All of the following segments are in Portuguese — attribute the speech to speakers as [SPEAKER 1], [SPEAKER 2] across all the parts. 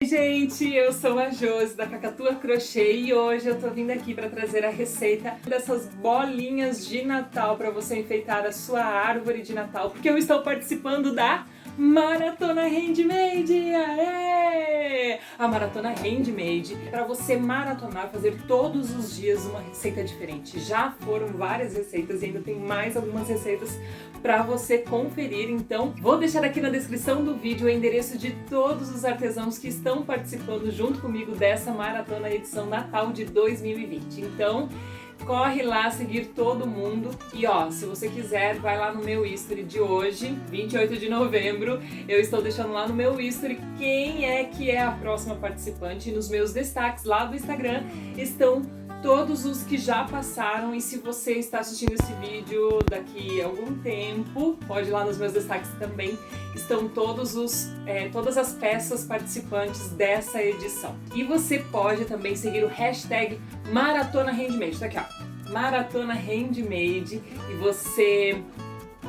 [SPEAKER 1] gente, eu sou a Josi da Cacatua Crochê e hoje eu tô vindo aqui para trazer a receita dessas bolinhas de Natal para você enfeitar a sua árvore de Natal, porque eu estou participando da Maratona Handmade! Aê! A Maratona Handmade é para você maratonar, fazer todos os dias uma receita diferente. Já foram várias receitas e ainda tem mais algumas receitas para você conferir, então vou deixar aqui na descrição do vídeo o endereço de todos os artesãos que estão participando junto comigo dessa Maratona edição Natal de 2020. Então corre lá seguir todo mundo e ó, se você quiser, vai lá no meu history de hoje, 28 de novembro, eu estou deixando lá no meu history quem é que é a próxima participante e nos meus destaques lá do Instagram estão todos os que já passaram e se você está assistindo esse vídeo daqui a algum tempo, pode ir lá nos meus destaques também, estão todas as peças participantes dessa edição. E você pode também seguir o hashtag Maratona Handmade, tá aqui ó, Maratona Handmade, e você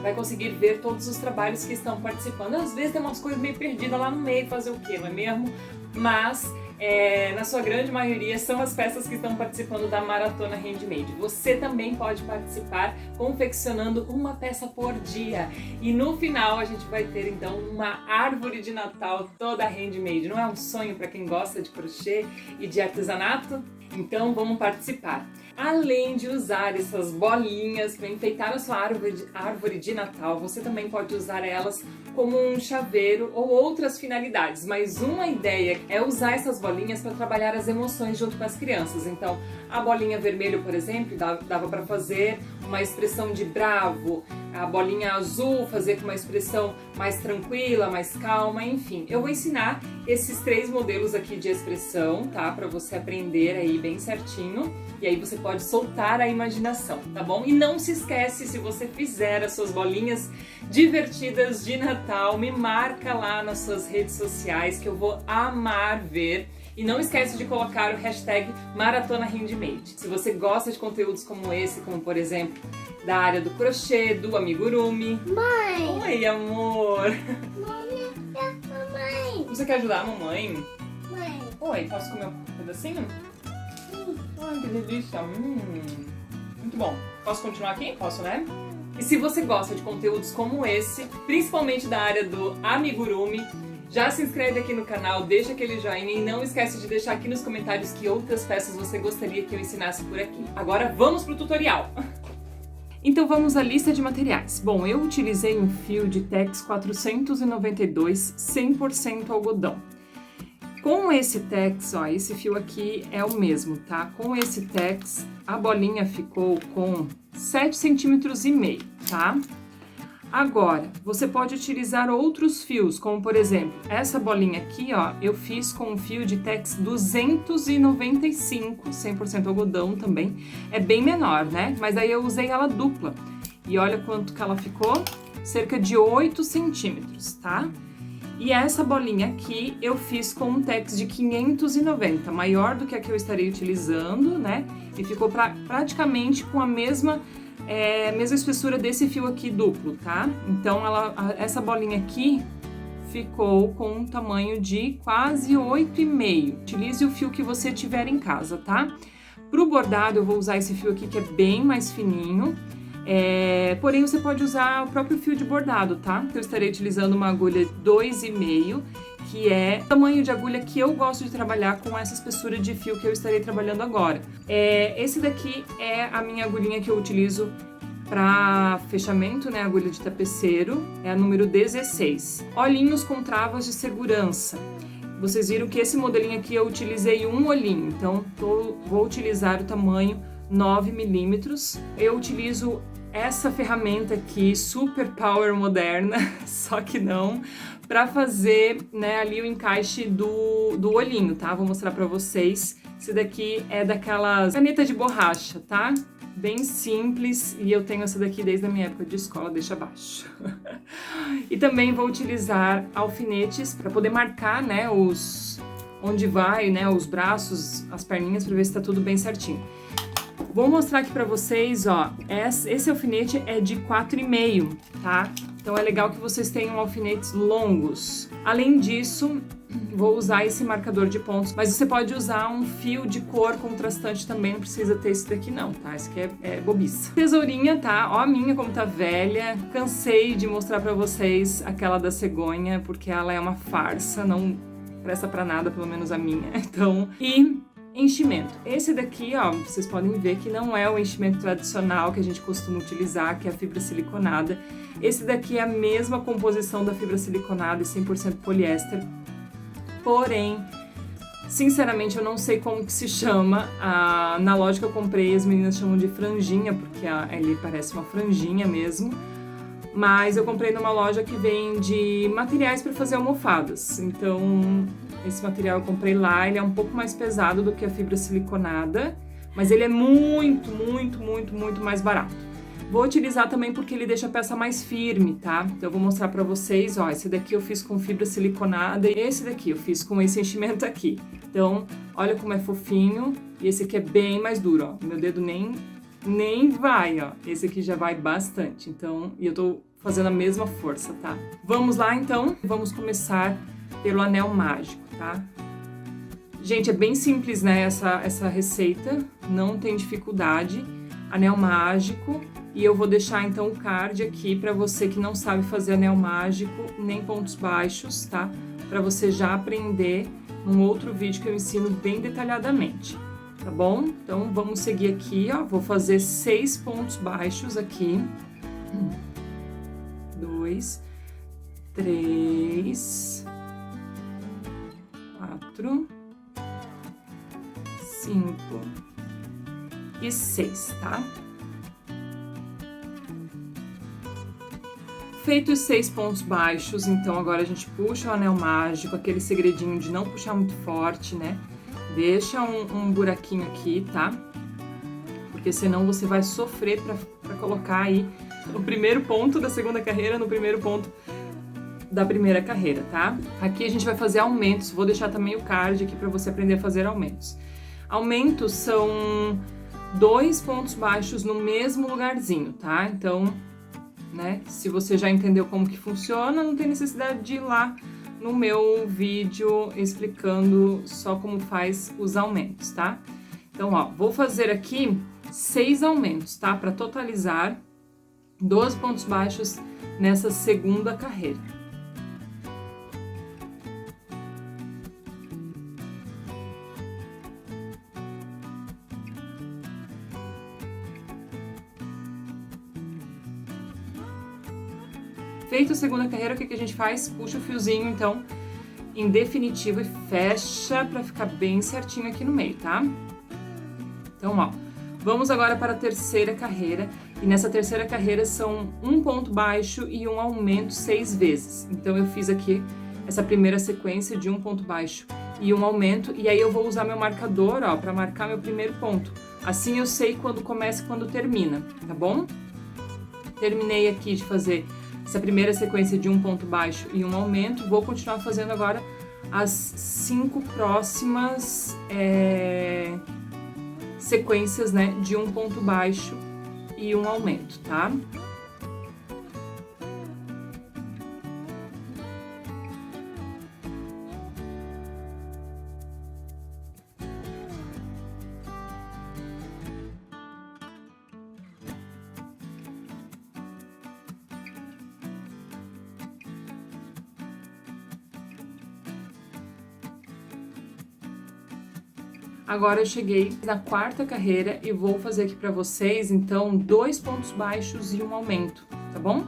[SPEAKER 1] vai conseguir ver todos os trabalhos que estão participando. Às vezes tem umas coisas meio perdidas lá no meio, fazer o quê, não é mesmo? Mas na sua grande maioria são as peças que estão participando da Maratona Handmade. Você também pode participar confeccionando uma peça por dia. E no final a gente vai ter então uma árvore de Natal toda handmade. Não é um sonho para quem gosta de crochê e de artesanato? Então vamos participar. Além de usar essas bolinhas para enfeitar a sua árvore de Natal, você também pode usar elas como um chaveiro ou outras finalidades. Mas uma ideia é usar essas bolinhas para trabalhar as emoções junto com as crianças. Então, a bolinha vermelha, por exemplo, dava para fazer uma expressão de bravo. A bolinha azul fazer com uma expressão mais tranquila, mais calma, enfim. Eu vou ensinar esses 3 modelos aqui de expressão, tá? Para você aprender aí bem certinho. E aí você pode soltar a imaginação, tá bom? E não se esquece, se você fizer as suas bolinhas divertidas de Natal, me marca lá nas suas redes sociais que eu vou amar ver. E não esquece de colocar o hashtag Maratona Handmade. Se você gosta de conteúdos como esse, como por exemplo, da área do crochê, do amigurumi.
[SPEAKER 2] Mãe!
[SPEAKER 1] Oi, amor!
[SPEAKER 2] Mamãe!
[SPEAKER 1] Você quer ajudar a mamãe?
[SPEAKER 2] Mãe!
[SPEAKER 1] Oi, posso comer um pedacinho? Ai, que delícia! Muito bom. Posso continuar aqui? Posso, né? E se você gosta de conteúdos como esse, principalmente da área do amigurumi, já se inscreve aqui no canal, deixa aquele joinha e não esquece de deixar aqui nos comentários que outras peças você gostaria que eu ensinasse por aqui. Agora vamos pro tutorial! Então vamos à lista de materiais. Bom, eu utilizei um fio de Tex 492 100% algodão. Com esse Tex, ó, esse fio aqui é o mesmo, tá? Com esse Tex, a bolinha ficou com 7,5 cm, tá? Agora, você pode utilizar outros fios, como por exemplo, essa bolinha aqui, ó, eu fiz com um fio de Tex 295, 100% algodão também, é bem menor, né? Mas aí eu usei ela dupla, e olha quanto que ela ficou, cerca de 8 centímetros, tá? E essa bolinha aqui eu fiz com um Tex de 590, maior do que a que eu estarei utilizando, né? E ficou praticamente com a mesma espessura desse fio aqui duplo, tá? Então essa bolinha aqui ficou com um tamanho de quase 8,5. Utilize o fio que você tiver em casa, tá? Pro bordado eu vou usar esse fio aqui que é bem mais fininho. Porém você pode usar o próprio fio de bordado, tá? Eu estarei utilizando uma agulha 2,5, que é o tamanho de agulha que eu gosto de trabalhar com essa espessura de fio que eu estarei trabalhando agora. Esse daqui é a minha agulhinha que eu utilizo para fechamento, né? Agulha de tapeceiro, é a número 16. Olhinhos com travas de segurança. Vocês viram que esse modelinho aqui eu utilizei um olhinho, então vou utilizar o tamanho 9 milímetros. Eu utilizo essa ferramenta aqui, super power moderna, só que não, para fazer, né, ali o encaixe do olhinho, tá? Vou mostrar para vocês. Esse daqui é daquelas caneta de borracha, tá? Bem simples, e eu tenho essa daqui desde a minha época de escola, deixa abaixo. E também vou utilizar alfinetes para poder marcar, né, onde vai, né, os braços, as perninhas, para ver se tá tudo bem certinho. Vou mostrar aqui pra vocês, ó, esse alfinete é de 4,5, tá? Então é legal que vocês tenham alfinetes longos. Além disso, vou usar esse marcador de pontos, mas você pode usar um fio de cor contrastante também, não precisa ter esse daqui não, tá? Esse aqui é bobiça. Tesourinha, tá? Ó a minha como tá velha. Cansei de mostrar pra vocês aquela da cegonha, porque ela é uma farsa, não presta pra nada, pelo menos a minha. Então, e enchimento. Esse daqui, ó, vocês podem ver que não é o enchimento tradicional que a gente costuma utilizar, que é a fibra siliconada. Esse daqui é a mesma composição da fibra siliconada e 100% poliéster. Porém, sinceramente, eu não sei como que se chama. Na loja que eu comprei, as meninas chamam de franjinha, porque ele parece uma franjinha mesmo. Mas eu comprei numa loja que vende materiais para fazer almofadas. Então, esse material eu comprei lá, ele é um pouco mais pesado do que a fibra siliconada, mas ele é muito, muito, muito, muito mais barato. Vou utilizar também porque ele deixa a peça mais firme, tá? Então eu vou mostrar pra vocês, ó, esse daqui eu fiz com fibra siliconada e esse daqui eu fiz com esse enchimento aqui. Então, olha como é fofinho e esse aqui é bem mais duro, ó. Meu dedo nem vai, ó. Esse aqui já vai bastante, então, e eu tô fazendo a mesma força, tá? Vamos lá, então? Vamos começar pelo anel mágico, tá? Gente, é bem simples, né, essa receita, não tem dificuldade. Anel mágico. E eu vou deixar então o card aqui para você que não sabe fazer anel mágico nem pontos baixos, tá? Para você já aprender num outro vídeo que eu ensino bem detalhadamente, tá bom? Então vamos seguir aqui, ó. Vou fazer 6 pontos baixos aqui. 2, 3, 4, 5 e 6, tá? Feito os 6 pontos baixos, então agora a gente puxa o anel mágico, aquele segredinho de não puxar muito forte, né? Deixa um buraquinho aqui, tá? Porque senão você vai sofrer pra colocar aí o primeiro ponto da segunda carreira no primeiro ponto da primeira carreira, tá? Aqui a gente vai fazer aumentos, vou deixar também o card aqui pra você aprender a fazer aumentos. Aumentos são 2 pontos baixos no mesmo lugarzinho, tá? Então, né, se você já entendeu como que funciona, não tem necessidade de ir lá no meu vídeo explicando só como faz os aumentos, tá? Então, ó, vou fazer aqui 6 aumentos, tá? Para totalizar 12 pontos baixos nessa segunda carreira. Feito a segunda carreira, o que a gente faz? Puxa o fiozinho, então, em definitivo e fecha pra ficar bem certinho aqui no meio, tá? Então, ó, vamos agora para a terceira carreira. E nessa terceira carreira são um ponto baixo e um aumento 6 vezes. Então, eu fiz aqui essa primeira sequência de um ponto baixo e um aumento. E aí eu vou usar meu marcador, ó, pra marcar meu primeiro ponto. Assim eu sei quando começa e quando termina, tá bom? Terminei aqui de fazer essa primeira sequência de um ponto baixo e um aumento. Vou continuar fazendo agora as 5 próximas sequências, né, de um ponto baixo e um aumento, tá? Agora eu cheguei na quarta carreira e vou fazer aqui pra vocês, então, 2 pontos baixos e um aumento, tá bom?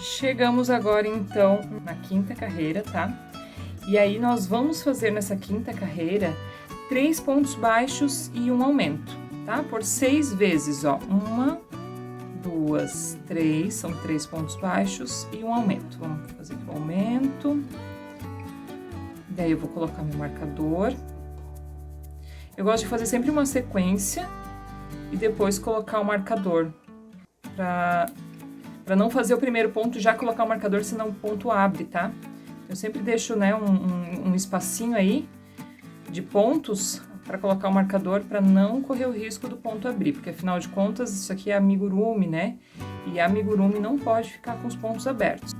[SPEAKER 1] Chegamos agora, então, na quinta carreira, tá? E aí, nós vamos fazer nessa quinta carreira 3 pontos baixos e um aumento, tá? Por 6 vezes, ó. 1, 2, 3, são 3 pontos baixos e um aumento. Vamos fazer aqui o aumento. Daí eu vou colocar meu marcador. Eu gosto de fazer sempre uma sequência e depois colocar o marcador, pra não fazer o primeiro ponto e já colocar o marcador, senão o ponto abre, tá? Eu sempre deixo, né, um espacinho aí de pontos para colocar o marcador para não correr o risco do ponto abrir, porque afinal de contas isso aqui é amigurumi, né? E amigurumi não pode ficar com os pontos abertos.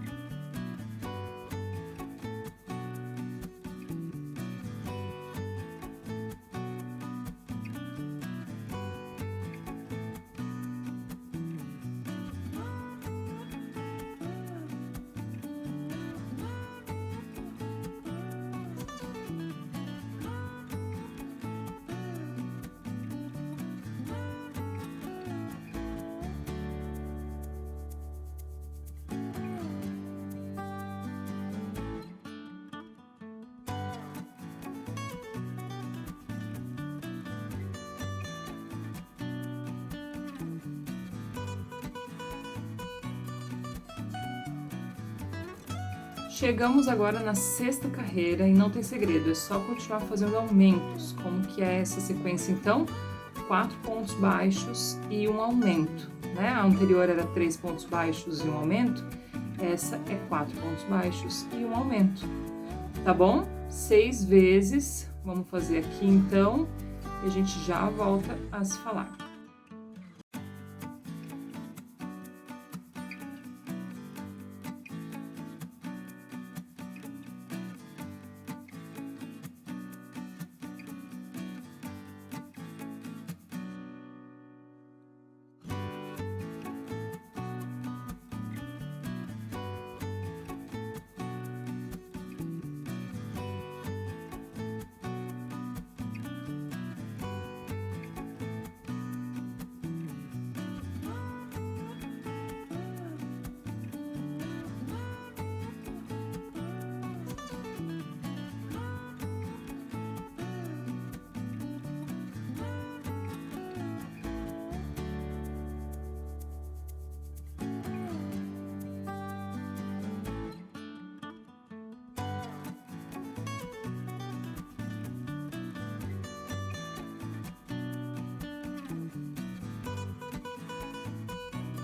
[SPEAKER 1] Chegamos agora na 6ª carreira e não tem segredo, é só continuar fazendo aumentos. Como que é essa sequência então? 4 pontos baixos e um aumento, né? A anterior era 3 pontos baixos e um aumento, essa é 4 pontos baixos e um aumento, tá bom? 6 vezes, vamos fazer aqui então, e a gente já volta a se falar.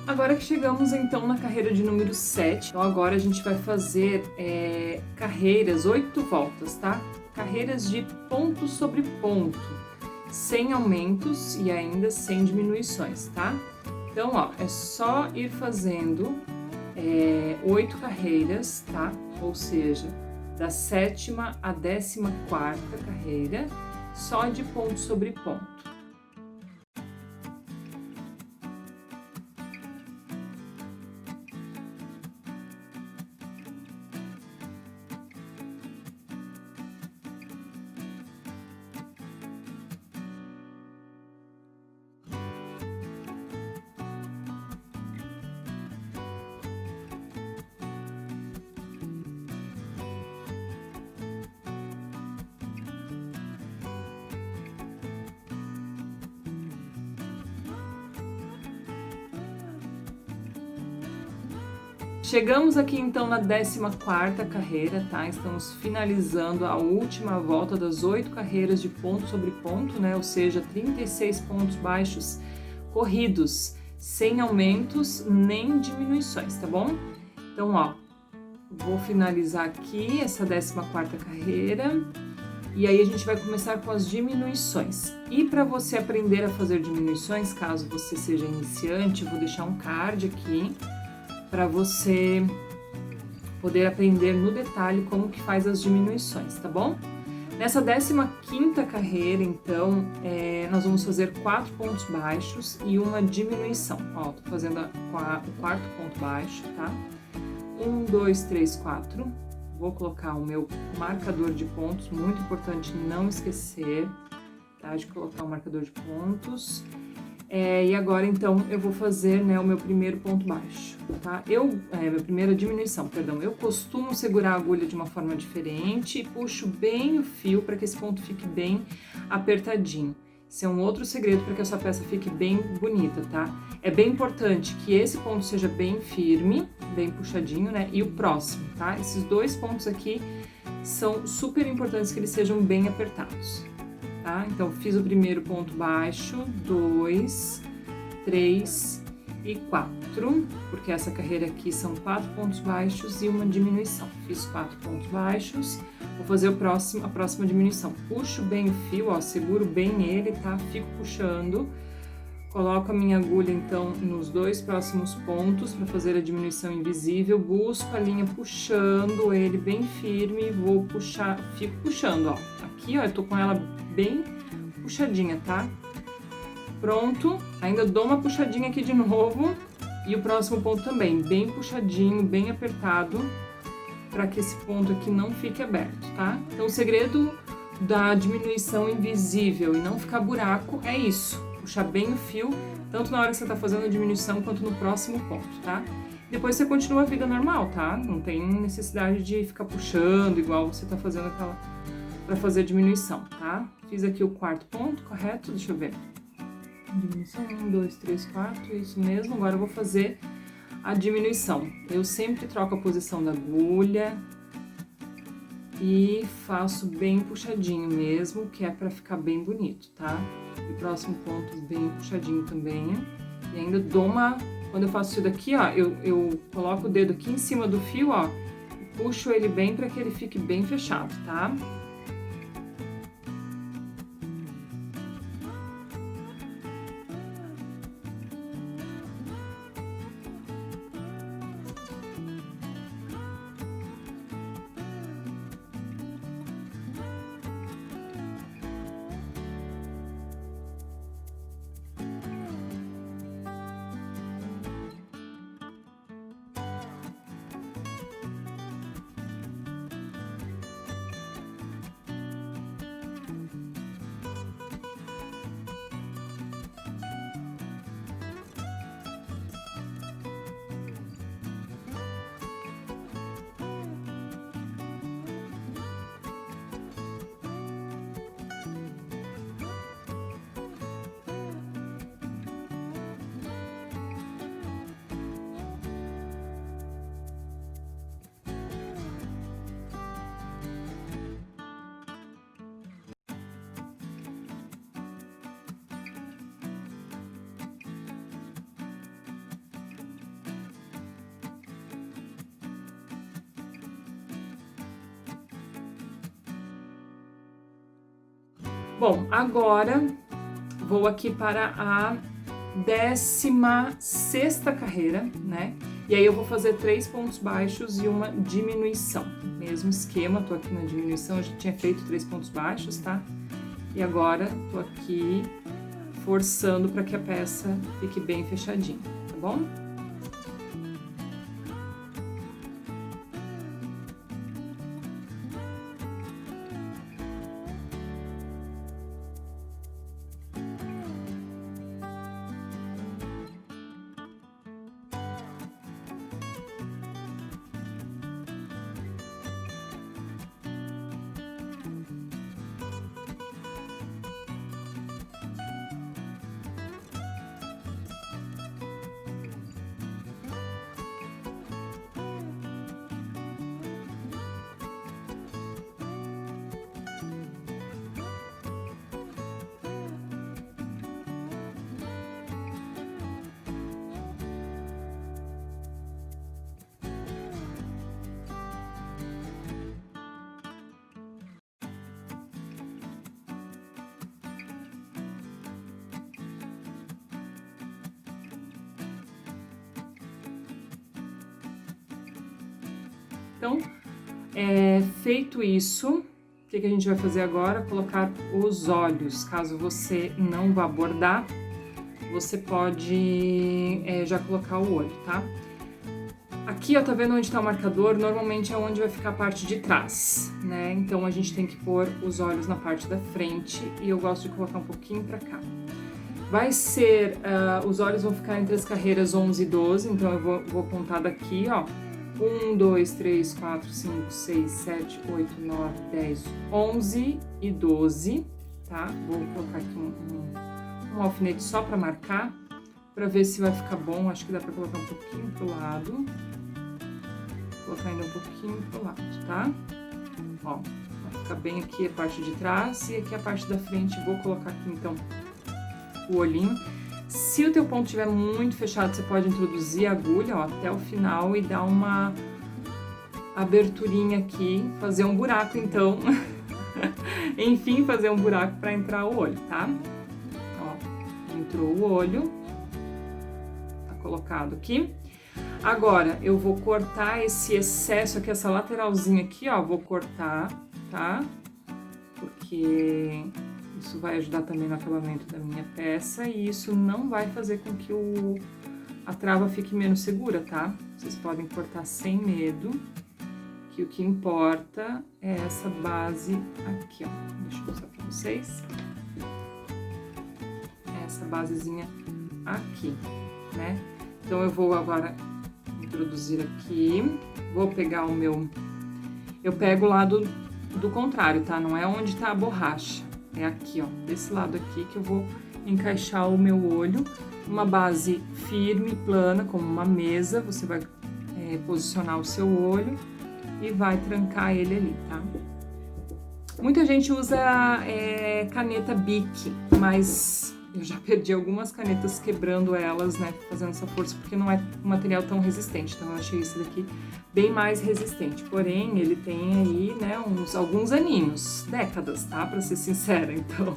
[SPEAKER 1] Agora que chegamos então na carreira de número 7, então agora a gente vai fazer carreiras, 8 voltas, tá? Carreiras de ponto sobre ponto, sem aumentos e ainda sem diminuições, tá? Então, ó, é só ir fazendo 8 carreiras, tá? Ou seja, da 7ª à 14ª carreira, só de ponto sobre ponto. Chegamos aqui então na 14ª carreira, tá? Estamos finalizando a última volta das 8 carreiras de ponto sobre ponto, né? Ou seja, 36 pontos baixos corridos, sem aumentos nem diminuições, tá bom? Então, ó, vou finalizar aqui essa 14ª carreira e aí a gente vai começar com as diminuições. E para você aprender a fazer diminuições, caso você seja iniciante, eu vou deixar um card aqui para você poder aprender no detalhe como que faz as diminuições, tá bom? Nessa 15ª carreira, então, nós vamos fazer 4 pontos baixos e uma diminuição. Ó, tô fazendo o 4º ponto baixo, tá? 1, 2, 3, 4. Vou colocar o meu marcador de pontos, muito importante não esquecer, tá? De colocar o marcador de pontos. E agora, então, eu vou fazer, né, o meu primeiro ponto baixo, tá? Minha primeira diminuição, perdão. Eu costumo segurar a agulha de uma forma diferente e puxo bem o fio para que esse ponto fique bem apertadinho. Esse é um outro segredo para que a sua peça fique bem bonita, tá? É bem importante que esse ponto seja bem firme, bem puxadinho, né? E o próximo, tá? Esses dois pontos aqui são super importantes que eles sejam bem apertados. Tá? Então, fiz o primeiro ponto baixo, 2, 3 e 4, porque essa carreira aqui são 4 pontos baixos e uma diminuição. Fiz 4 pontos baixos, vou fazer a próxima diminuição. Puxo bem o fio, ó, seguro bem ele, tá? Fico puxando, coloco a minha agulha, então, nos dois próximos pontos para fazer a diminuição invisível, busco a linha puxando ele bem firme, vou puxar, fico puxando, ó. Aqui, ó, eu tô com ela bem puxadinha, tá? Pronto, ainda dou uma puxadinha aqui de novo e o próximo ponto também, bem puxadinho, bem apertado, para que esse ponto aqui não fique aberto, tá? Então, o segredo da diminuição invisível e não ficar buraco é isso, puxar bem o fio, tanto na hora que você tá fazendo a diminuição quanto no próximo ponto, tá? Depois você continua a vida normal, tá? Não tem necessidade de ficar puxando igual você tá fazendo para fazer a diminuição, tá? Fiz aqui o quarto ponto, correto? Deixa eu ver. Diminuição, 1, 2, 3, 4, isso mesmo. Agora eu vou fazer a diminuição. Eu sempre troco a posição da agulha e faço bem puxadinho mesmo, que é para ficar bem bonito, tá? E o próximo ponto bem puxadinho também. E ainda dou uma... Quando eu faço isso daqui, ó, eu coloco o dedo aqui em cima do fio, ó, e puxo ele bem para que ele fique bem fechado, tá? Bom, agora vou aqui para a 16ª carreira, né? E aí eu vou fazer 3 pontos baixos e uma diminuição. Mesmo esquema, tô aqui na diminuição, eu já tinha feito 3 pontos baixos, tá? E agora tô aqui forçando para que a peça fique bem fechadinha, tá bom? Então, feito isso, o que a gente vai fazer agora? Colocar os olhos. Caso você não vá bordar, você pode já colocar o olho, tá? Aqui, ó, tá vendo onde tá o marcador? Normalmente é onde vai ficar a parte de trás, né? Então a gente tem que pôr os olhos na parte da frente e eu gosto de colocar um pouquinho pra cá. Vai ser, os olhos vão ficar entre as carreiras 11 e 12, então eu vou contar daqui, ó. 1, 2, 3, 4, 5, 6, 7, 8, 9, 10, 11 e 12, tá? Vou colocar aqui um alfinete só pra marcar, pra ver se vai ficar bom. Acho que dá pra colocar um pouquinho pro lado. Vou colocar ainda um pouquinho pro lado, tá? Ó, vai ficar bem aqui a parte de trás e aqui a parte da frente. Vou colocar aqui, então, o olhinho. Se o teu ponto estiver muito fechado, você pode introduzir a agulha, ó, até o final e dar uma aberturinha aqui, fazer um buraco, então. Enfim, fazer um buraco para entrar o olho, tá? Ó, entrou o olho, tá colocado aqui. Agora, eu vou cortar esse excesso aqui, essa lateralzinha aqui, ó, vou cortar, tá? Porque isso vai ajudar também no acabamento da minha peça e isso não vai fazer com que a trava fique menos segura, tá? Vocês podem cortar sem medo, que o que importa é essa base aqui, ó. Deixa eu mostrar pra vocês. Essa basezinha aqui, né? Então, eu vou agora introduzir aqui, vou pegar o meu... Eu pego o lado do contrário, tá? Não é onde tá a borracha, é aqui, ó, desse lado aqui que eu vou encaixar o meu olho. Uma base firme, plana, como uma mesa, você vai posicionar o seu olho e vai trancar ele ali, tá? Muita gente usa caneta Bic, mas eu já perdi algumas canetas quebrando elas, né, fazendo essa força, porque não é um material tão resistente, então eu achei esse daqui bem mais resistente, porém ele tem aí, né, alguns aninhos, décadas, tá, pra ser sincera, então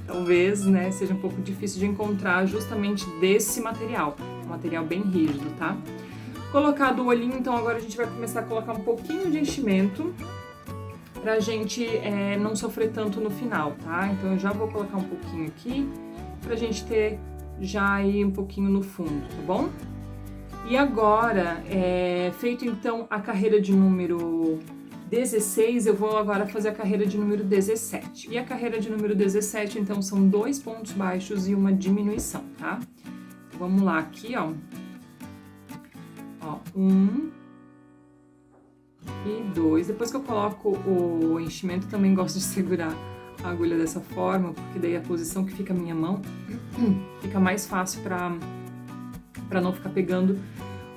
[SPEAKER 1] talvez, né, seja um pouco difícil de encontrar justamente desse material, um material bem rígido, tá? Colocado o olhinho, então agora a gente vai começar a colocar um pouquinho de enchimento pra gente não sofrer tanto no final, tá? Então eu já vou colocar um pouquinho aqui pra gente ter já aí um pouquinho no fundo, tá bom? E agora, feito então a carreira de número 16, eu vou agora fazer a carreira de número 17. E a carreira de número 17, então, são 2 pontos baixos e uma diminuição, tá? Então, vamos lá aqui, ó. Ó, 1 e 2. Depois que eu coloco o enchimento, também gosto de segurar a agulha dessa forma, porque daí a posição que fica a minha mão fica mais fácil pra não ficar pegando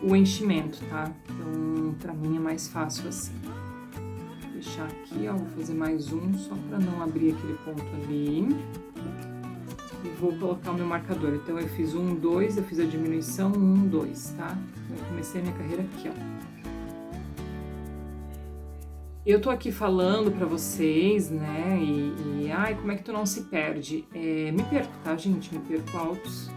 [SPEAKER 1] o enchimento, tá? Então, pra mim é mais fácil assim. Vou deixar aqui, ó, vou fazer mais um, só pra não abrir aquele ponto ali. E vou colocar o meu marcador. Então, eu fiz 1, 2, eu fiz a diminuição, 1, 2, tá? Eu comecei a minha carreira aqui, ó. Eu tô aqui falando pra vocês, né, ai, como é que tu não se perde? Me perco, tá, gente? Me perco altos.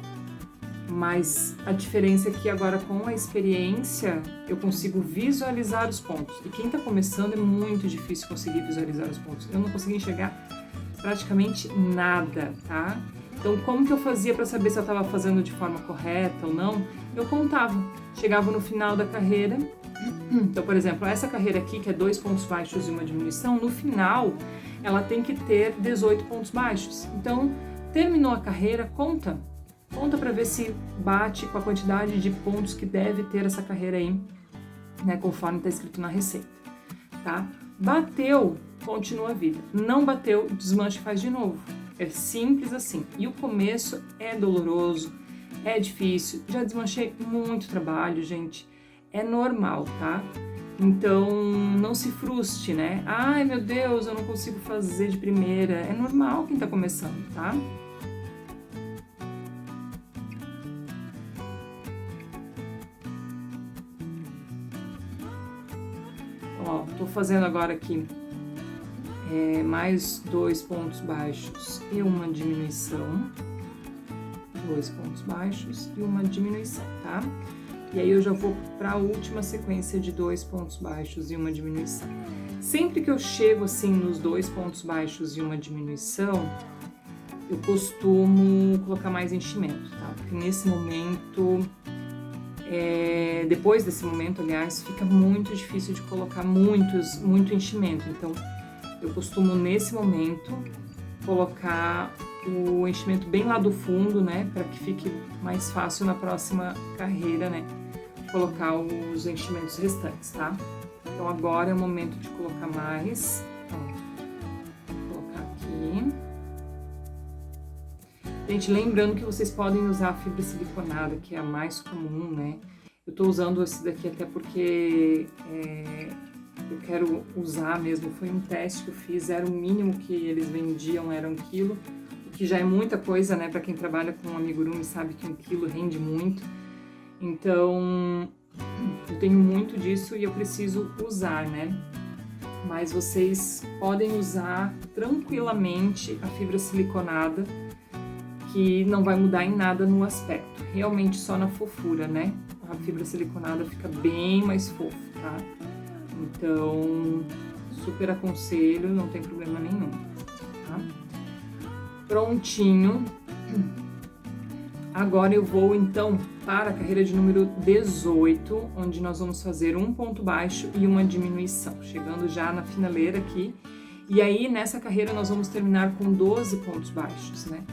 [SPEAKER 1] Mas a diferença é que agora, com a experiência, eu consigo visualizar os pontos. E quem tá começando é muito difícil conseguir visualizar os pontos. Eu não consegui enxergar praticamente nada, tá? Então, como que eu fazia pra saber se eu tava fazendo de forma correta ou não? Eu contava. Chegava no final da carreira. Então, por exemplo, essa carreira aqui, que é 2 pontos baixos e uma diminuição, no final, ela tem que ter 18 pontos baixos. Então, terminou a carreira, conta. Conta para ver se bate com a quantidade de pontos que deve ter essa carreira aí, né, conforme está escrito na receita, tá? Bateu, continua a vida. Não bateu, desmancha e faz de novo. É simples assim. E o começo é doloroso, é difícil. Já desmanchei muito trabalho, gente. É normal, tá? Então, não se frustre, né? Ai, meu Deus, eu não consigo fazer de primeira. É normal quem tá começando, tá? Ó, tô fazendo agora aqui mais 2 pontos baixos e uma diminuição. 2 pontos baixos e uma diminuição, tá? E aí eu já vou para a última sequência de 2 pontos baixos e uma diminuição. Sempre que eu chego assim nos 2 pontos baixos e uma diminuição, eu costumo colocar mais enchimento, tá? Porque nesse momento depois desse momento, aliás, fica muito difícil de colocar muito enchimento. Então, eu costumo, nesse momento, colocar o enchimento bem lá do fundo, né? Para que fique mais fácil na próxima carreira, né? Colocar os enchimentos restantes, tá? Então, agora é o momento de colocar mais. Então, vou colocar aqui. Gente, lembrando que vocês podem usar a fibra siliconada, que é a mais comum, né? Eu tô usando esse daqui até porque eu quero usar mesmo. Foi um teste que eu fiz, era o mínimo que eles vendiam, era 1 quilo, o que já é muita coisa, né? Pra quem trabalha com amigurumi sabe que 1 quilo rende muito. Então, eu tenho muito disso e eu preciso usar, né? Mas vocês podem usar tranquilamente a fibra siliconada, que não vai mudar em nada no aspecto, realmente só na fofura, né? A fibra siliconada fica bem mais fofo, tá? Então, super aconselho, não tem problema nenhum, tá? Prontinho. Agora eu vou, então, para a carreira de número 18, onde nós vamos fazer um ponto baixo e uma diminuição, chegando já na finaleira aqui. E aí, nessa carreira, nós vamos terminar com 12 pontos baixos, né?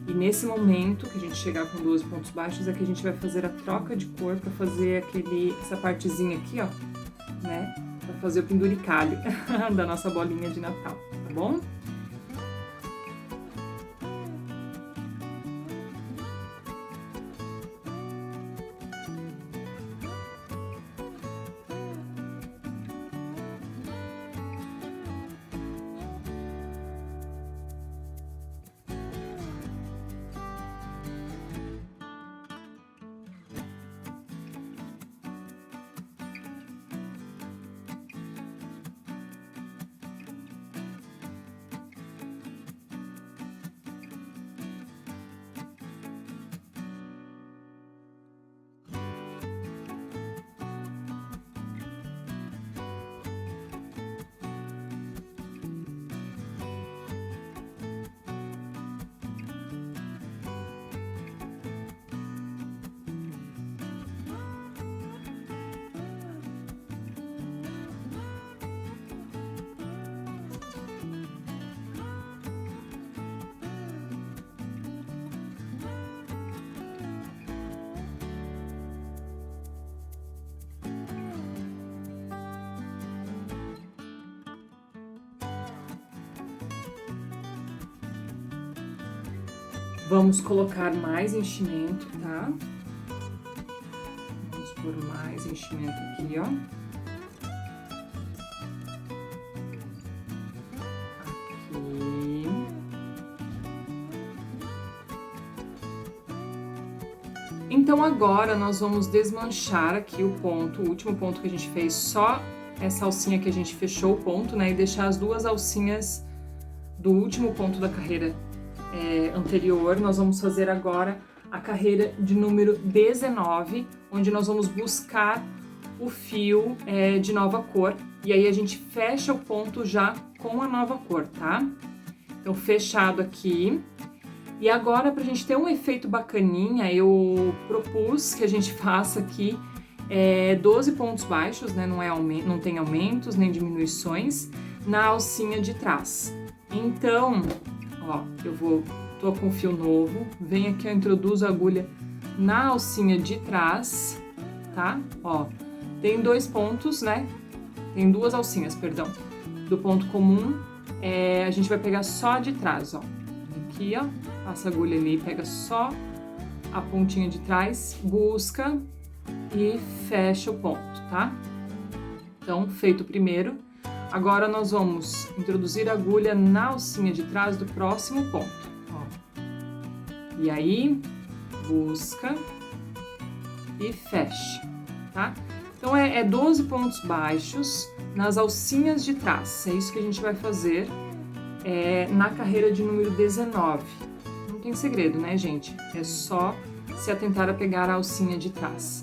[SPEAKER 1] E nesse momento que a gente chegar com 12 pontos baixos é que a gente vai fazer a troca de cor para fazer essa partezinha aqui, ó, né? Para fazer o penduricalho da nossa bolinha de Natal, tá bom? Vamos colocar mais enchimento, tá? Vamos pôr mais enchimento aqui, ó. Aqui. Então, agora nós vamos desmanchar aqui o ponto, o último ponto que a gente fez, só essa alcinha que a gente fechou o ponto, né? E deixar as duas alcinhas do último ponto da carreira anterior. Nós vamos fazer agora a carreira de número 19, onde nós vamos buscar o fio de nova cor, e aí a gente fecha o ponto já com a nova cor, tá? Então, fechado aqui. E agora, pra gente ter um efeito bacaninha, eu propus que a gente faça aqui 12 pontos baixos, né? Não tem aumentos nem diminuições na alcinha de trás. Então, ó, tô com fio novo, venho aqui, eu introduzo a agulha na alcinha de trás, tá? Ó, tem 2 pontos, né? Tem 2 alcinhas, perdão, do ponto comum, a gente vai pegar só de trás, ó. Aqui, ó, passa a agulha ali, pega só a pontinha de trás, busca e fecha o ponto, tá? Então, feito o primeiro, agora nós vamos introduzir a agulha na alcinha de trás do próximo ponto, ó. E aí, busca e fecha, tá? Então, 12 pontos baixos nas alcinhas de trás, é isso que a gente vai fazer na carreira de número 19. Não tem segredo, né, gente? É só se atentar a pegar a alcinha de trás.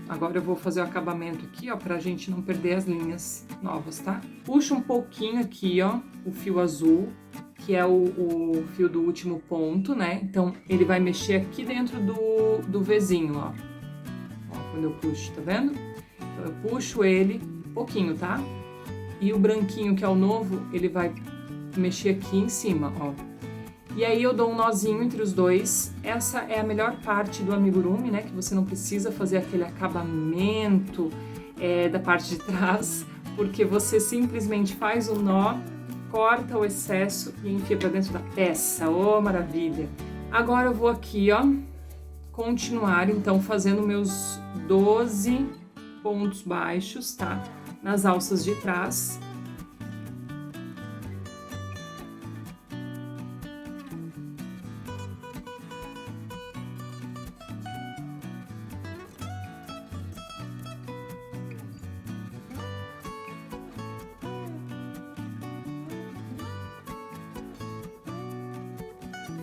[SPEAKER 1] agora eu vou fazer o acabamento aqui, ó, pra gente não perder as linhas novas, tá? Puxa um pouquinho aqui, ó, o fio azul, que é o fio do último ponto, né? Então, ele vai mexer aqui dentro do Vzinho, ó. Ó, quando eu puxo, tá vendo? Então, eu puxo ele um pouquinho, tá? E o branquinho, que é o novo, ele vai mexer aqui em cima, ó. E aí eu dou um nozinho entre os dois. Essa é a melhor parte do amigurumi, né? Que você não precisa fazer aquele acabamento da parte de trás, porque você simplesmente faz o nó, corta o excesso e enfia pra dentro da peça. Oh, maravilha! Agora eu vou aqui, ó, continuar então fazendo meus 12 pontos baixos, tá? Nas alças de trás.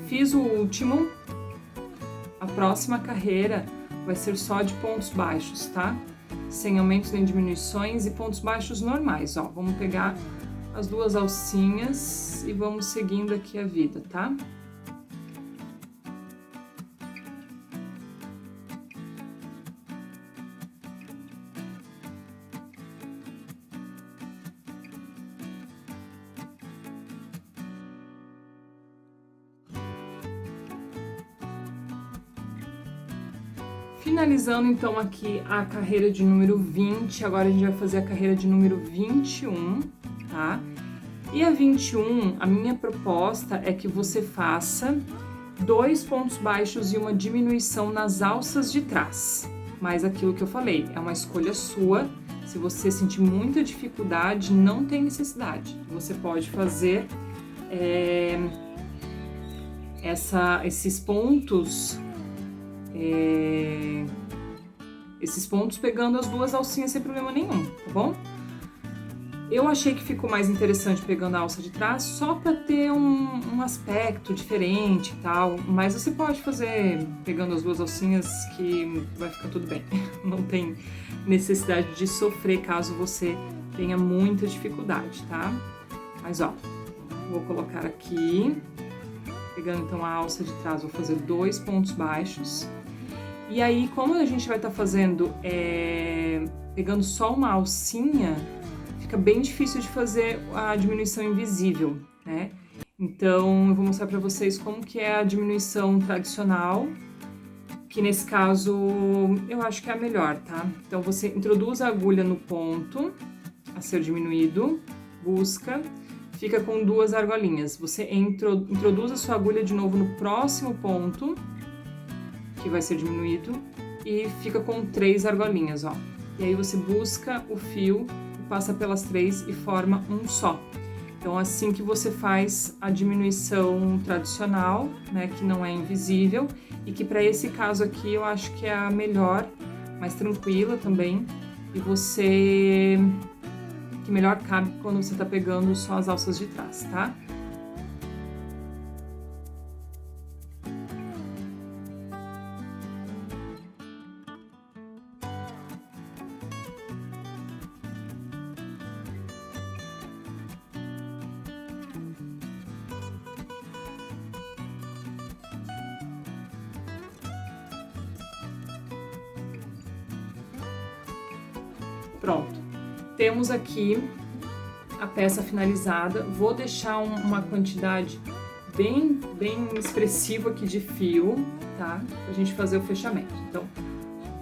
[SPEAKER 1] Fiz o último, a próxima carreira vai ser só de pontos baixos, tá? Sem aumentos nem diminuições e pontos baixos normais, ó. Vamos pegar as duas alcinhas e vamos seguindo aqui a vida, tá? Finalizando então aqui a carreira de número 20, agora a gente vai fazer a carreira de número 21, tá? E a 21, a minha proposta é que você faça 2 pontos baixos e uma diminuição nas alças de trás. Mas aquilo que eu falei, é uma escolha sua. Se você sentir muita dificuldade, não tem necessidade. Você pode fazer esses pontos pegando as duas alcinhas sem problema nenhum, tá bom? Eu achei que ficou mais interessante pegando a alça de trás só para ter um aspecto diferente e tal, mas você pode fazer pegando as duas alcinhas que vai ficar tudo bem. Não tem necessidade de sofrer caso você tenha muita dificuldade, tá? Mas ó, vou colocar aqui, pegando então a alça de trás, vou fazer 2 pontos baixos. E aí, como a gente vai estar fazendo, pegando só uma alcinha, fica bem difícil de fazer a diminuição invisível, né? Então, eu vou mostrar pra vocês como que é a diminuição tradicional, que nesse caso, eu acho que é a melhor, tá? Então, você introduz a agulha no ponto a ser diminuído, busca, fica com 2 argolinhas. Você introduz a sua agulha de novo no próximo ponto, que vai ser diminuído, e fica com 3 argolinhas, ó. E aí você busca o fio, passa pelas 3 e forma um só. Então, assim que você faz a diminuição tradicional, né, que não é invisível, e que para esse caso aqui eu acho que é a melhor, mais tranquila também, e que melhor cabe quando você tá pegando só as alças de trás, tá? Pronto, temos aqui a peça finalizada. Vou deixar uma quantidade bem expressiva aqui de fio, tá? Pra gente fazer o fechamento. Então,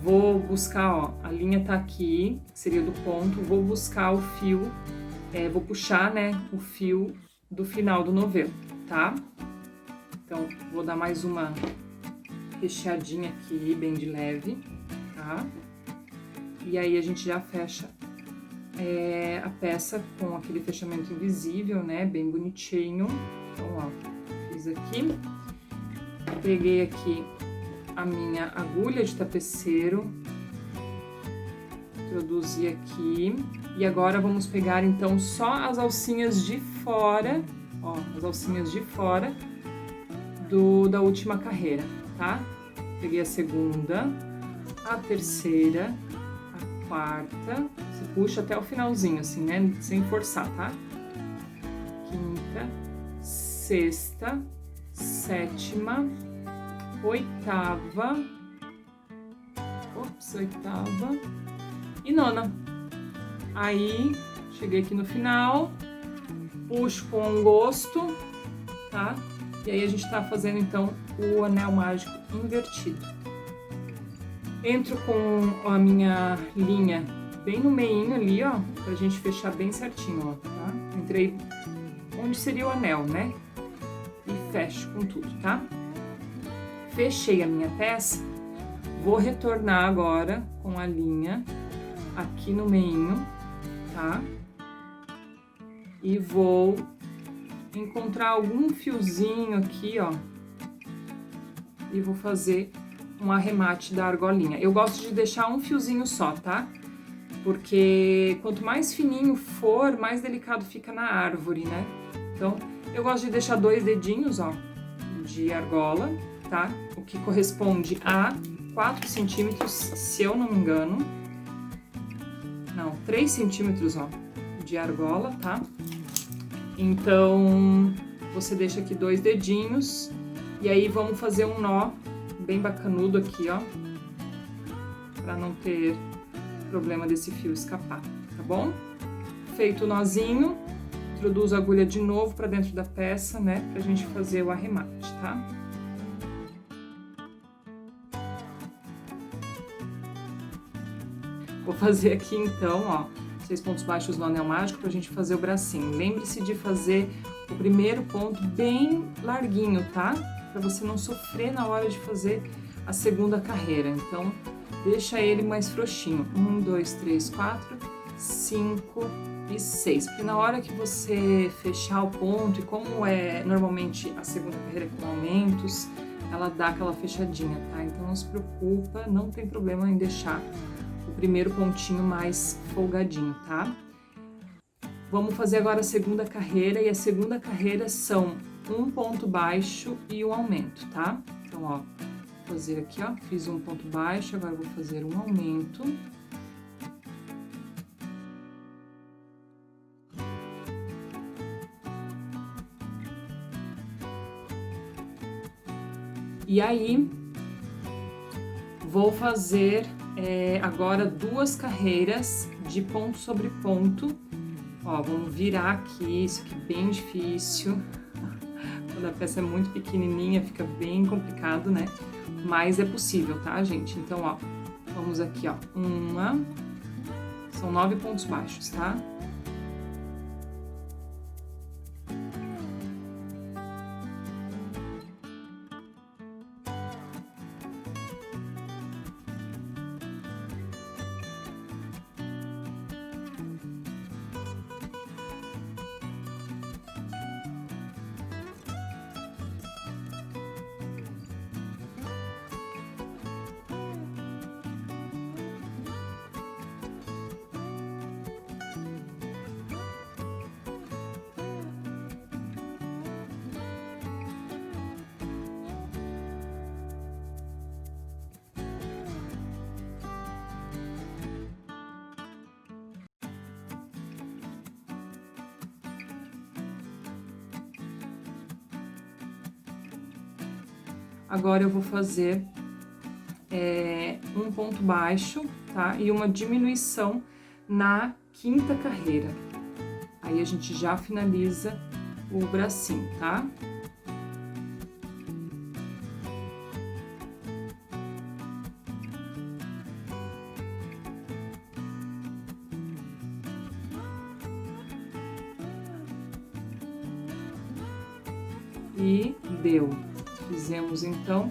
[SPEAKER 1] vou buscar, ó, a linha tá aqui, seria do ponto, vou buscar o fio, vou puxar, né, o fio do final do novelo, tá? Então, vou dar mais uma recheadinha aqui, bem de leve, tá? E aí a gente já fecha a peça com aquele fechamento invisível, né, bem bonitinho. Então, ó, fiz aqui, peguei aqui a minha agulha de tapeceiro, introduzi aqui, e agora vamos pegar então só as alcinhas de fora, ó, as alcinhas de fora da última carreira, tá? Peguei a segunda, a terceira, quarta, você puxa até o finalzinho, assim, né? Sem forçar, tá? Quinta, sexta, sétima, oitava, oitava e nona. Aí, cheguei aqui no final, puxo com gosto, tá? E aí a gente tá fazendo, então, o anel mágico invertido. Entro com a minha linha bem no meinho ali, ó, pra gente fechar bem certinho, ó, tá? Entrei onde seria o anel, né? E fecho com tudo, tá? Fechei a minha peça, vou retornar agora com a linha aqui no meinho, tá? E vou encontrar algum fiozinho aqui, ó, e vou fazer um arremate da argolinha. Eu gosto de deixar um fiozinho só, tá? Porque quanto mais fininho for, mais delicado fica na árvore, né? Então, eu gosto de deixar 2 dedinhos, ó, de argola, tá? O que corresponde a 4 centímetros, se eu não me engano. Não, 3 centímetros, ó, de argola, tá? Então, você deixa aqui 2 dedinhos e aí vamos fazer um nó bem bacanudo aqui, ó, pra não ter problema desse fio escapar, tá bom? Feito o nozinho, introduzo a agulha de novo pra dentro da peça, né, pra gente fazer o arremate, tá? Vou fazer aqui então, ó, 6 pontos baixos no anel mágico pra gente fazer o bracinho. Lembre-se de fazer o primeiro ponto bem larguinho, tá? Pra você não sofrer na hora de fazer a segunda carreira. Então, deixa ele mais frouxinho. 1, 2, 3, 4, 5 e 6. Porque na hora que você fechar o ponto, e como é normalmente a segunda carreira com aumentos, ela dá aquela fechadinha, tá? Então, não se preocupa, não tem problema em deixar o primeiro pontinho mais folgadinho, tá? Vamos fazer agora a segunda carreira, e a segunda carreira são um ponto baixo e um aumento, tá? Então, ó, vou fazer aqui, ó, fiz um ponto baixo, agora vou fazer um aumento. E aí, vou fazer agora 2 carreiras de ponto sobre ponto. Ó, vamos virar aqui, isso aqui é bem difícil. Quando a peça é muito pequenininha, fica bem complicado, né? Mas é possível, tá, gente? Então, ó, vamos aqui, ó, são 9 pontos baixos, tá? Agora eu vou fazer um ponto baixo, tá? E uma diminuição na quinta carreira. Aí a gente já finaliza o bracinho, tá? E deu. Fizemos, então,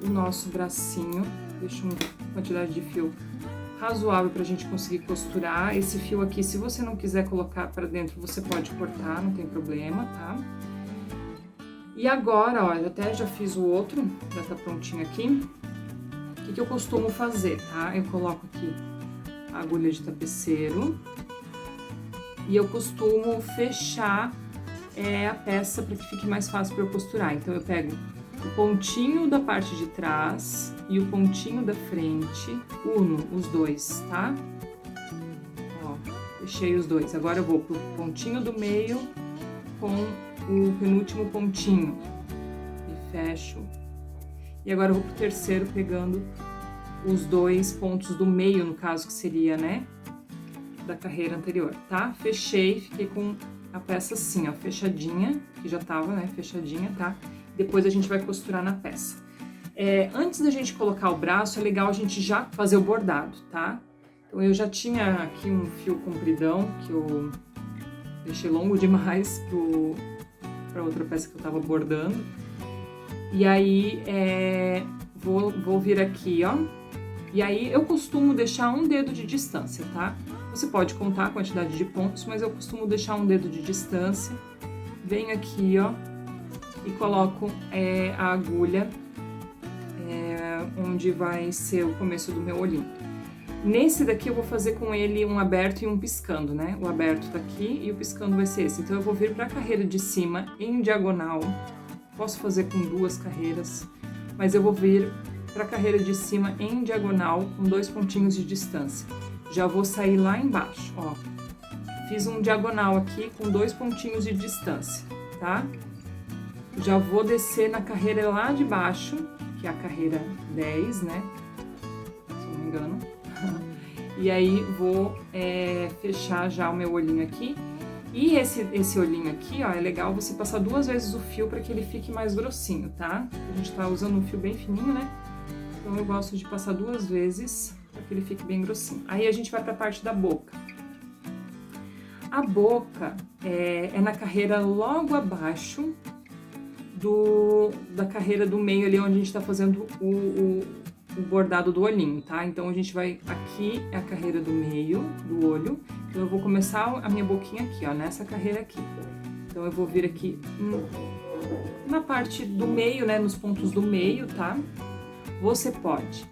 [SPEAKER 1] o nosso bracinho. Deixa uma quantidade de fio razoável pra gente conseguir costurar. Esse fio aqui, se você não quiser colocar pra dentro, você pode cortar, não tem problema, tá? E agora, ó, eu até já fiz o outro, já tá prontinho aqui. O que eu costumo fazer, tá? Eu coloco aqui a agulha de tapeceiro e eu costumo fechar a peça para que fique mais fácil para eu costurar. Então, eu pego o pontinho da parte de trás e o pontinho da frente, uno os dois, tá? Fechei os dois. Agora eu vou pro pontinho do meio com o penúltimo pontinho. E fecho. E agora eu vou pro terceiro pegando os dois pontos do meio, no caso, que seria, né, da carreira anterior, tá? Fechei, fiquei com a peça assim, ó, fechadinha, que já tava, né, fechadinha, tá? Depois a gente vai costurar na peça. Antes da gente colocar o braço, é legal a gente já fazer o bordado, tá? Então eu já tinha aqui um fio compridão, que eu deixei longo demais pra outra peça que eu tava bordando. E aí, vou vir aqui, ó. E aí eu costumo deixar um dedo de distância, tá? Você pode contar a quantidade de pontos, mas eu costumo deixar um dedo de distância. Venho aqui, ó, e coloco a agulha onde vai ser o começo do meu olhinho. Nesse daqui eu vou fazer com ele um aberto e um piscando, né? O aberto tá aqui e o piscando vai ser esse. Então eu vou vir pra carreira de cima em diagonal. Posso fazer com duas carreiras, mas eu vou vir pra carreira de cima em diagonal com 2 pontinhos de distância. Já vou sair lá embaixo, ó. Fiz um diagonal aqui com 2 pontinhos de distância, tá? Já vou descer na carreira lá de baixo, que é a carreira 10, né? Se não me engano. E aí vou fechar já o meu olhinho aqui. E esse olhinho aqui, ó, é legal você passar 2 vezes o fio para que ele fique mais grossinho, tá? A gente tá usando um fio bem fininho, né? Então eu gosto de passar 2 vezes para que ele fique bem grossinho. Aí a gente vai para a parte da boca. A boca é na carreira logo abaixo da carreira do meio ali, onde a gente tá fazendo o bordado do olhinho, tá? Então a gente vai, aqui é a carreira do meio do olho, então eu vou começar a minha boquinha aqui, ó, nessa carreira aqui. Então eu vou vir aqui na parte do meio, né, nos pontos do meio, tá? Você pode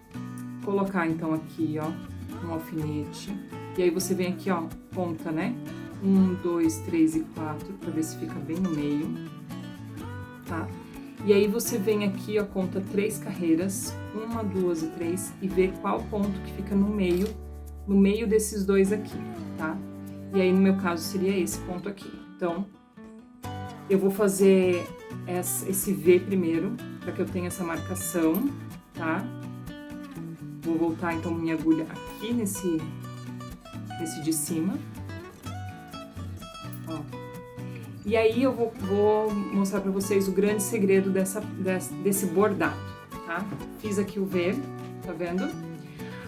[SPEAKER 1] colocar então aqui, ó, um alfinete, e aí você vem aqui, ó, conta, né? 1, 2, 3 e 4, pra ver se fica bem no meio, tá? E aí você vem aqui, ó, conta 3 carreiras, 1, 2 e 3, e vê qual ponto que fica no meio desses dois aqui, tá? E aí no meu caso seria esse ponto aqui. Então, eu vou fazer esse V primeiro, para que eu tenha essa marcação, tá? Vou voltar então minha agulha aqui nesse de cima. Ó. E aí eu vou mostrar pra vocês o grande segredo desse bordado, tá? Fiz aqui o V, tá vendo?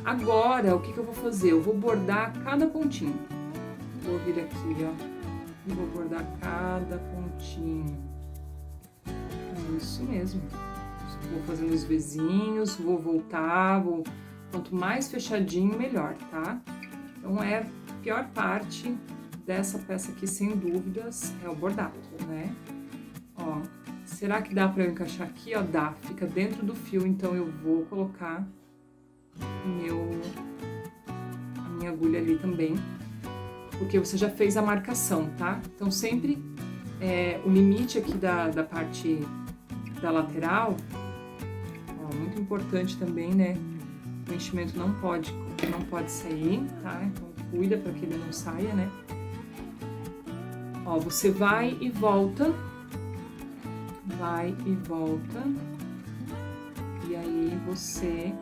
[SPEAKER 1] Agora, o que eu vou fazer? Eu vou bordar cada pontinho. Vou vir aqui, ó, e vou bordar cada pontinho. Isso mesmo. Vou fazendo os Vzinhos, vou voltar, quanto mais fechadinho, melhor, tá? Então, a pior parte dessa peça aqui, sem dúvidas, é o bordado, né? Ó, será que dá pra eu encaixar aqui? Ó, dá, fica dentro do fio, então eu vou colocar a minha agulha ali também, porque você já fez a marcação, tá? Então, sempre o limite aqui da parte da lateral, ó, muito importante também, né? O enchimento não pode sair, tá? Então, cuida para que ele não saia, né? Ó, você vai e volta, e aí você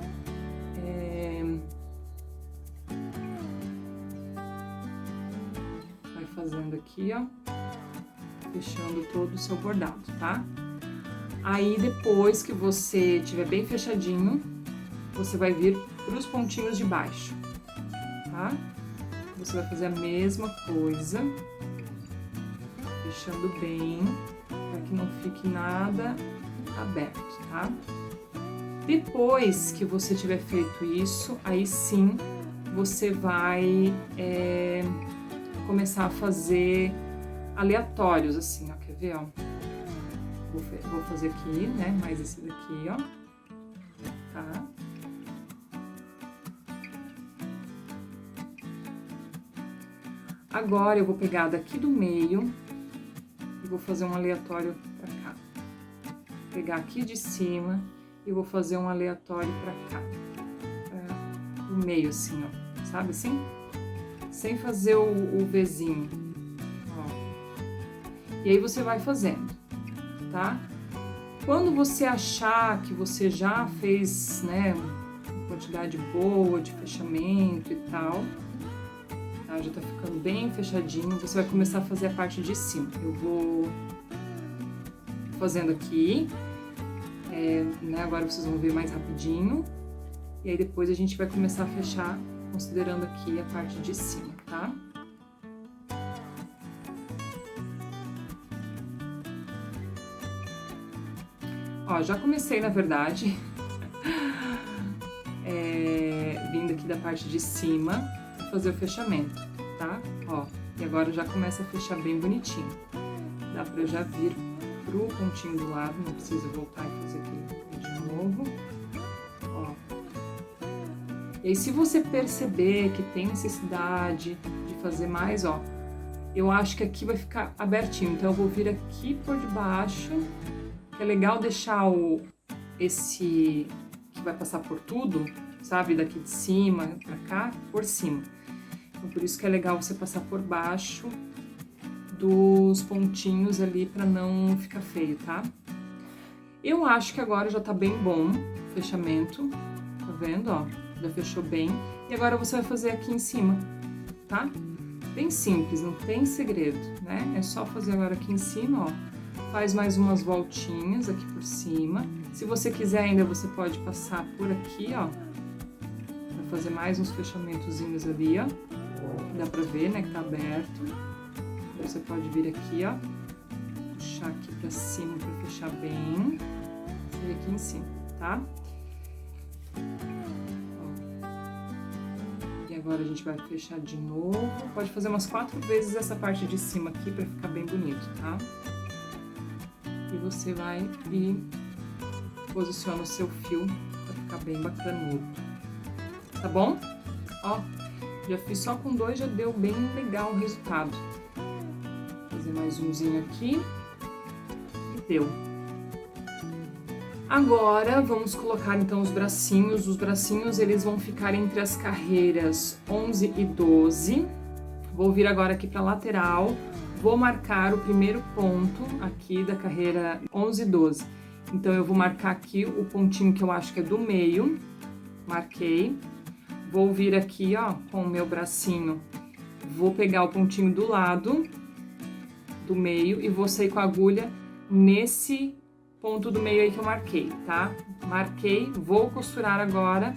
[SPEAKER 1] vai fazendo aqui, ó, fechando todo o seu bordado, tá? Aí, depois que você tiver bem fechadinho, você vai vir pros pontinhos de baixo, tá? Você vai fazer a mesma coisa, fechando bem, para que não fique nada aberto, tá? Depois que você tiver feito isso, aí sim, você vai começar a fazer aleatórios, assim, ó, quer ver, ó? Vou fazer aqui, né, mais esse daqui, ó, tá? Agora, eu vou pegar daqui do meio e vou fazer um aleatório pra cá. Vou pegar aqui de cima e vou fazer um aleatório pra cá. No meio, assim, ó, sabe assim? sem fazer o Vzinho, ó. E aí você vai fazendo, tá? Quando você achar que você já fez, né, uma quantidade boa de fechamento e tal, tá? Já tá ficando bem fechadinho, você vai começar a fazer a parte de cima. Eu vou fazendo aqui, né, agora vocês vão ver mais rapidinho, e aí depois a gente vai começar a fechar, considerando aqui a parte de cima, tá? Ó, já comecei, na verdade, vindo aqui da parte de cima, fazer o fechamento, tá? Ó, e agora já começa a fechar bem bonitinho. Dá pra eu já vir pro pontinho do lado, não precisa voltar e fazer aqui de novo. Ó. E aí, se você perceber que tem necessidade de fazer mais, ó, eu acho que aqui vai ficar abertinho, então eu vou vir aqui por debaixo. É legal deixar esse que vai passar por tudo, sabe, daqui de cima pra cá, por cima. Então, por isso que é legal você passar por baixo dos pontinhos ali pra não ficar feio, tá? Eu acho que agora já tá bem bom o fechamento, tá vendo, ó? Já fechou bem. E agora você vai fazer aqui em cima, tá? Bem simples, não tem segredo, né? É só fazer agora aqui em cima, ó. Faz mais umas voltinhas aqui por cima. Se você quiser ainda, você pode passar por aqui, ó. Pra fazer mais uns fechamentozinhos ali, ó. Dá pra ver, né, que tá aberto. Você pode vir aqui, ó. Puxar aqui pra cima pra fechar bem. E aqui em cima, tá? Ó. E agora a gente vai fechar de novo. Pode fazer umas 4 vezes essa parte de cima aqui pra ficar bem bonito, tá? E você vai e posiciona o seu fio pra ficar bem bacanudo, tá bom? Ó, já fiz só com 2, já deu bem legal o resultado. Vou fazer mais umzinho aqui e deu. Agora, vamos colocar então os bracinhos. Os bracinhos, eles vão ficar entre as carreiras 11 e 12. Vou vir agora aqui pra lateral. Vou marcar o primeiro ponto aqui da carreira 11 e 12. Então, eu vou marcar aqui o pontinho que eu acho que é do meio. Marquei. Vou vir aqui, ó, com o meu bracinho. Vou pegar o pontinho do lado, do meio, e vou sair com a agulha nesse ponto do meio aí que eu marquei, tá? Marquei. Vou costurar agora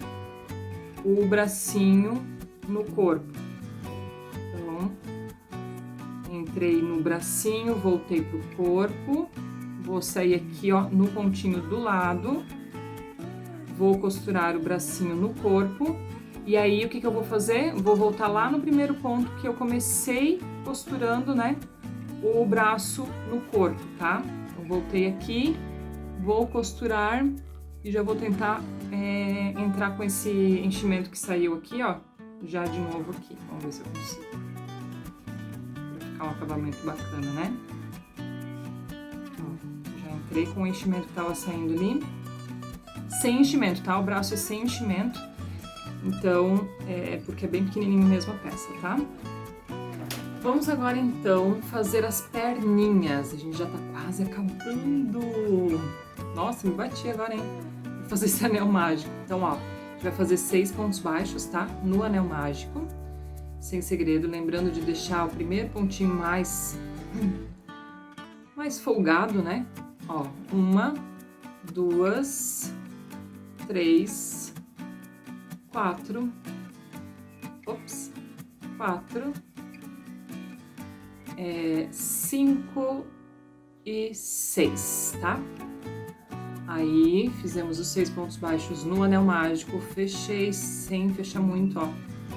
[SPEAKER 1] o bracinho no corpo. Entrei no bracinho, voltei pro corpo, vou sair aqui, ó, no pontinho do lado, vou costurar o bracinho no corpo, e aí o que que eu vou fazer? Vou voltar lá no primeiro ponto que eu comecei costurando, né, o braço no corpo, tá? Eu voltei aqui, vou costurar e já vou tentar entrar com esse enchimento que saiu aqui, ó, já de novo aqui. Vamos ver se eu consigo. Um acabamento bacana, né? Ó, já entrei com o enchimento que tava saindo ali. Sem enchimento, tá? O braço é sem enchimento. Então, porque é bem pequenininho mesmo a peça, tá? Vamos agora, então, fazer as perninhas. A gente já tá quase acabando. Nossa, me bati agora, hein? Vou fazer esse anel mágico. Então, ó, a gente vai fazer 6 pontos baixos, tá? No anel mágico. Sem segredo, lembrando de deixar o primeiro pontinho mais folgado, né? Ó, 1, 2, 3, 4, 4, 5 e 6, tá? Aí, fizemos os 6 pontos baixos no anel mágico, fechei sem fechar muito, ó.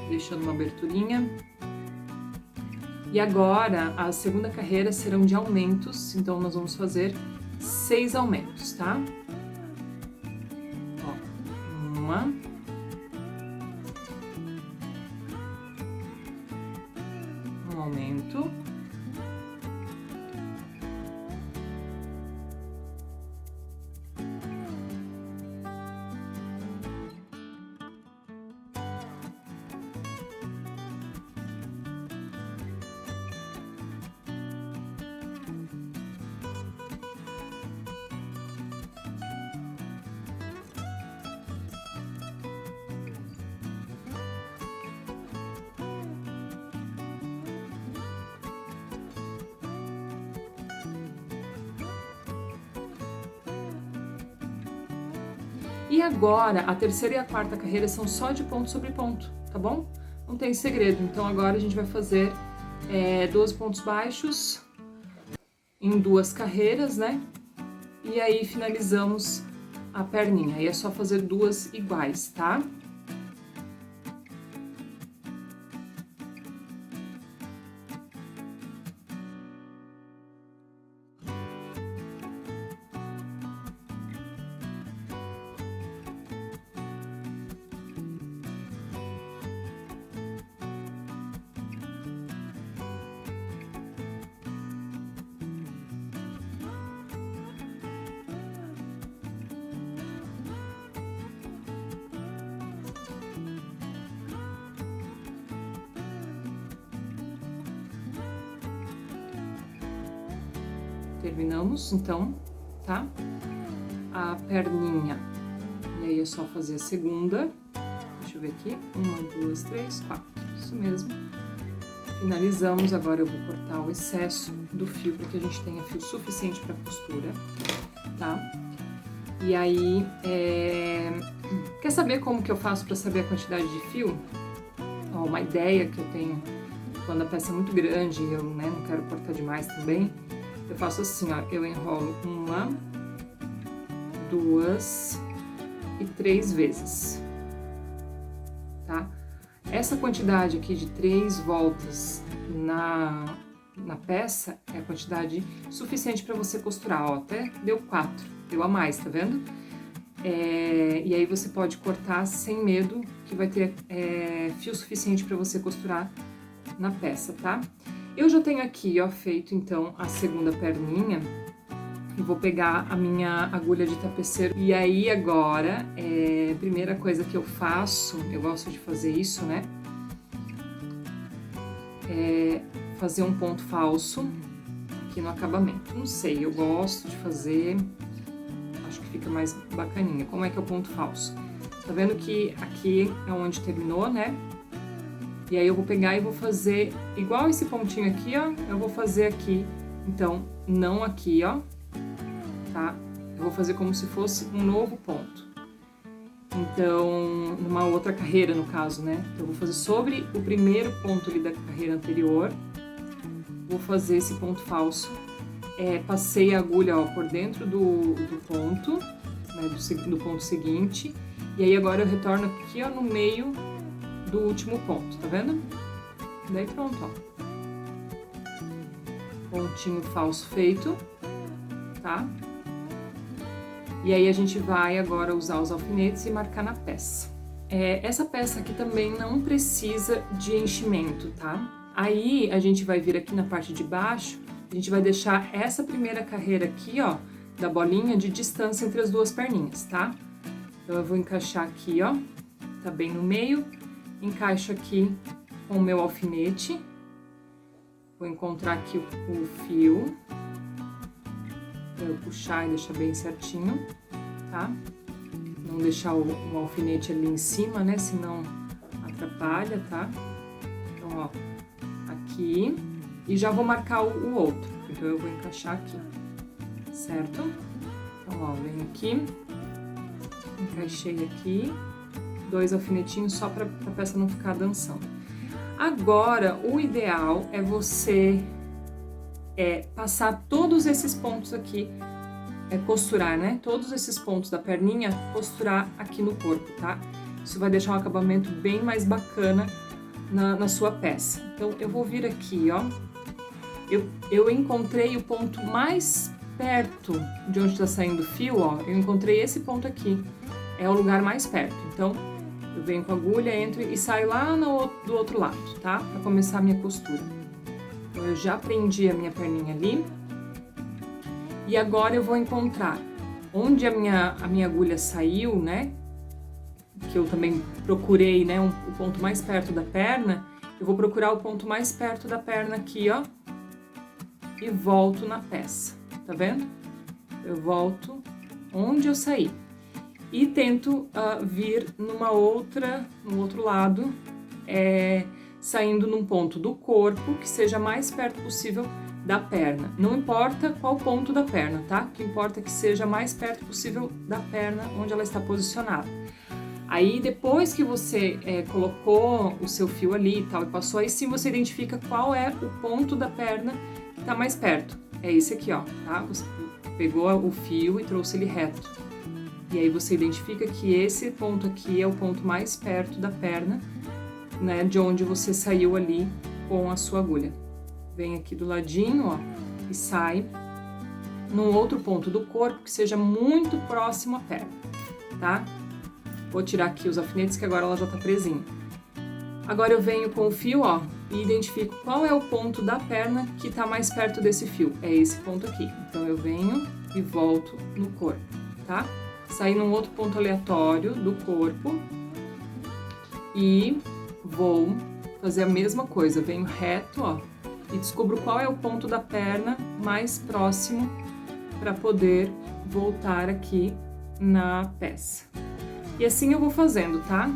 [SPEAKER 1] Deixando uma aberturinha. E agora, a segunda carreira serão de aumentos, então nós vamos fazer 6 aumentos, tá? Ó, 1, 1 aumento, 2 E agora, a terceira e a quarta carreira são só de ponto sobre ponto, tá bom? Não tem segredo. Então agora a gente vai fazer 12 pontos baixos em 2 carreiras, né? E aí finalizamos a perninha. Aí é só fazer 2 iguais, tá? Terminamos, então, tá? A perninha. E aí é só fazer a segunda. Deixa eu ver aqui. 1, 2, 3, 4. Isso mesmo. Finalizamos. Agora eu vou cortar o excesso do fio para que a gente tenha fio suficiente para costura, tá? E aí, quer saber como que eu faço para saber a quantidade de fio? Ó, uma ideia que eu tenho quando a peça é muito grande e eu, né, não quero cortar demais também. Eu faço assim, ó, eu enrolo 1, 2 e 3 vezes, tá? Essa quantidade aqui de 3 voltas na peça é a quantidade suficiente para você costurar, ó, até deu 4, deu a mais, tá vendo? E aí você pode cortar sem medo que vai ter fio suficiente para você costurar na peça, tá? Eu já tenho aqui, ó, feito então a segunda perninha e vou pegar a minha agulha de tapeceiro. E aí agora, a primeira coisa que eu faço, eu gosto de fazer isso, né? É fazer um ponto falso aqui no acabamento. Não sei, eu gosto de fazer, acho que fica mais bacaninha. Como é que é o ponto falso? Tá vendo que aqui é onde terminou, né? E aí eu vou pegar e vou fazer igual esse pontinho aqui, ó, eu vou fazer aqui, então, não aqui, ó, tá? Eu vou fazer como se fosse um novo ponto. Então, numa outra carreira, no caso, né? Eu vou fazer sobre o primeiro ponto ali da carreira anterior, vou fazer esse ponto falso, passei a agulha, ó, por dentro do ponto, né, do ponto seguinte, e aí agora eu retorno aqui, ó, no meio do último ponto, tá vendo? Daí pronto, ó. Pontinho falso feito, tá? E aí a gente vai agora usar os alfinetes e marcar na peça. Essa peça aqui também não precisa de enchimento, tá? Aí a gente vai vir aqui na parte de baixo, a gente vai deixar essa primeira carreira aqui, ó, da bolinha de distância entre as 2 perninhas, tá? Então eu vou encaixar aqui, ó, tá bem no meio. Encaixo aqui com o meu alfinete, vou encontrar aqui o fio, para eu puxar e deixar bem certinho, tá? Não deixar o alfinete ali em cima, né, senão atrapalha, tá? Então, ó, aqui, e já vou marcar o outro, então eu vou encaixar aqui, certo? Então, ó, venho aqui, encaixei aqui, 2 alfinetinhos só para a peça não ficar dançando. Agora, o ideal é você passar todos esses pontos aqui, costurar, né? Todos esses pontos da perninha, costurar aqui no corpo, tá? Isso vai deixar um acabamento bem mais bacana na sua peça. Então, eu vou vir aqui, ó. Eu encontrei o ponto mais perto de onde está saindo o fio, ó. Eu encontrei esse ponto aqui. É o lugar mais perto. Então, eu venho com a agulha, entro e saio lá do outro lado, tá? Pra começar a minha costura. Então, eu já prendi a minha perninha ali. E agora eu vou encontrar onde a minha agulha saiu, né? Que eu também procurei, né? O ponto mais perto da perna. Eu vou procurar o ponto mais perto da perna aqui, ó. E volto na peça, tá vendo? Eu volto onde eu saí. E tento vir no outro lado, saindo num ponto do corpo que seja mais perto possível da perna. Não importa qual ponto da perna, tá? O que importa é que seja mais perto possível da perna onde ela está posicionada. Aí, depois que você colocou o seu fio ali e tal, e passou, aí sim você identifica qual é o ponto da perna que tá mais perto. É esse aqui, ó, tá? Você pegou o fio e trouxe ele reto. E aí você identifica que esse ponto aqui é o ponto mais perto da perna, né, de onde você saiu ali com a sua agulha. Vem aqui do ladinho, ó, e sai num outro ponto do corpo que seja muito próximo à perna, tá? Vou tirar aqui os alfinetes que agora ela já tá presinha. Agora eu venho com o fio, ó, e identifico qual é o ponto da perna que tá mais perto desse fio. É esse ponto aqui. Então eu venho e volto no corpo, tá? Saí num outro ponto aleatório do corpo e vou fazer a mesma coisa. Venho reto, ó, e descubro qual é o ponto da perna mais próximo para poder voltar aqui na peça. E assim eu vou fazendo, tá?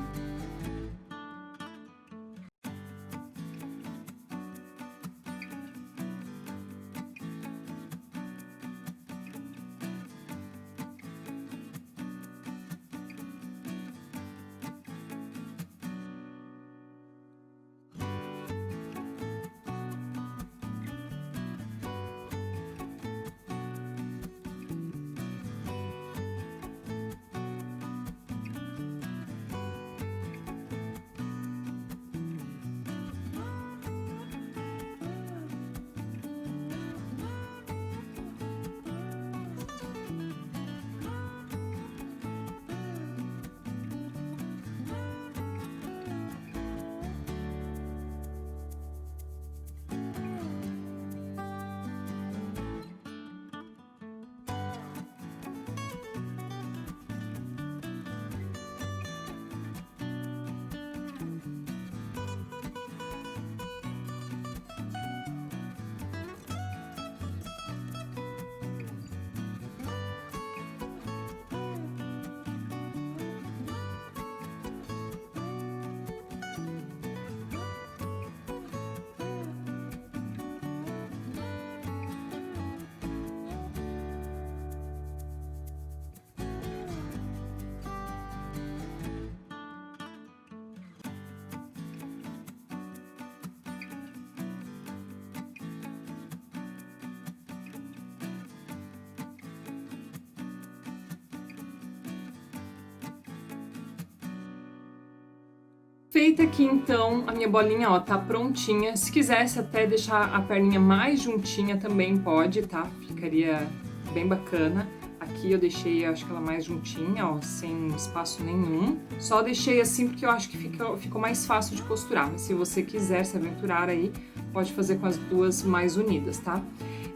[SPEAKER 1] Feita aqui então a minha bolinha, ó, tá prontinha. Se quisesse até deixar a perninha mais juntinha também pode, tá? Ficaria bem bacana. Aqui eu deixei, acho que ela mais juntinha, ó, sem espaço nenhum. Só deixei assim porque eu acho que ficou mais fácil de costurar. Mas se você quiser se aventurar aí, pode fazer com as duas mais unidas, tá?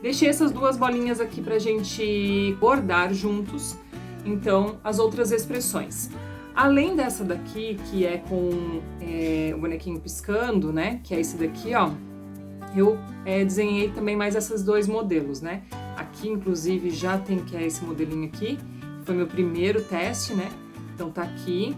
[SPEAKER 1] Deixei essas duas bolinhas aqui pra gente bordar juntos, então, as outras expressões. Além dessa daqui, que é com o bonequinho piscando, né, que é esse daqui, ó, eu desenhei também mais esses dois modelos, né. Aqui, inclusive, já tem que é esse modelinho aqui, foi meu primeiro teste, né, então tá aqui.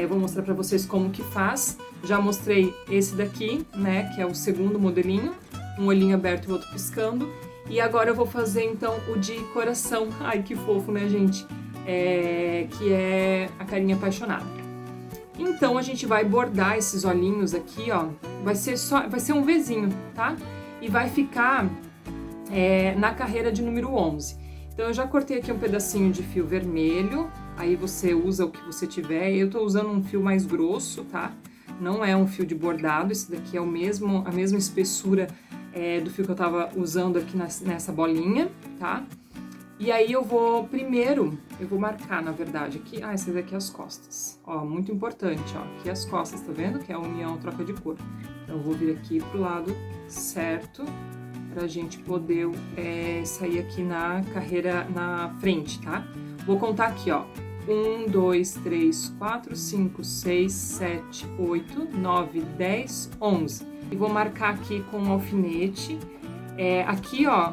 [SPEAKER 1] Vou mostrar pra vocês como que faz. Já mostrei esse daqui, né, que é o segundo modelinho, um olhinho aberto e o outro piscando. E agora eu vou fazer, então, o de coração. Ai, que fofo, né, gente? Que é a carinha apaixonada. Então, a gente vai bordar esses olhinhos aqui, ó. Vai ser um Vzinho, tá? E vai ficar na carreira de número 11. Então, eu já cortei aqui um pedacinho de fio vermelho. Aí você usa o que você tiver. Eu tô usando um fio mais grosso, tá? Não é um fio de bordado. Esse daqui é a mesma espessura do fio que eu tava usando aqui nessa bolinha, tá? E aí eu vou marcar, na verdade, aqui, essa daqui é as costas, ó, muito importante, ó, aqui as costas, tá vendo? Que é a união, troca de cor. Então eu vou vir aqui pro lado certo, pra gente poder sair aqui na carreira, na frente, tá? Vou contar aqui, ó, 1, 2, 3, 4, 5, 6, 7, 8, 9, 10, 11. E vou marcar aqui com um alfinete, aqui, ó,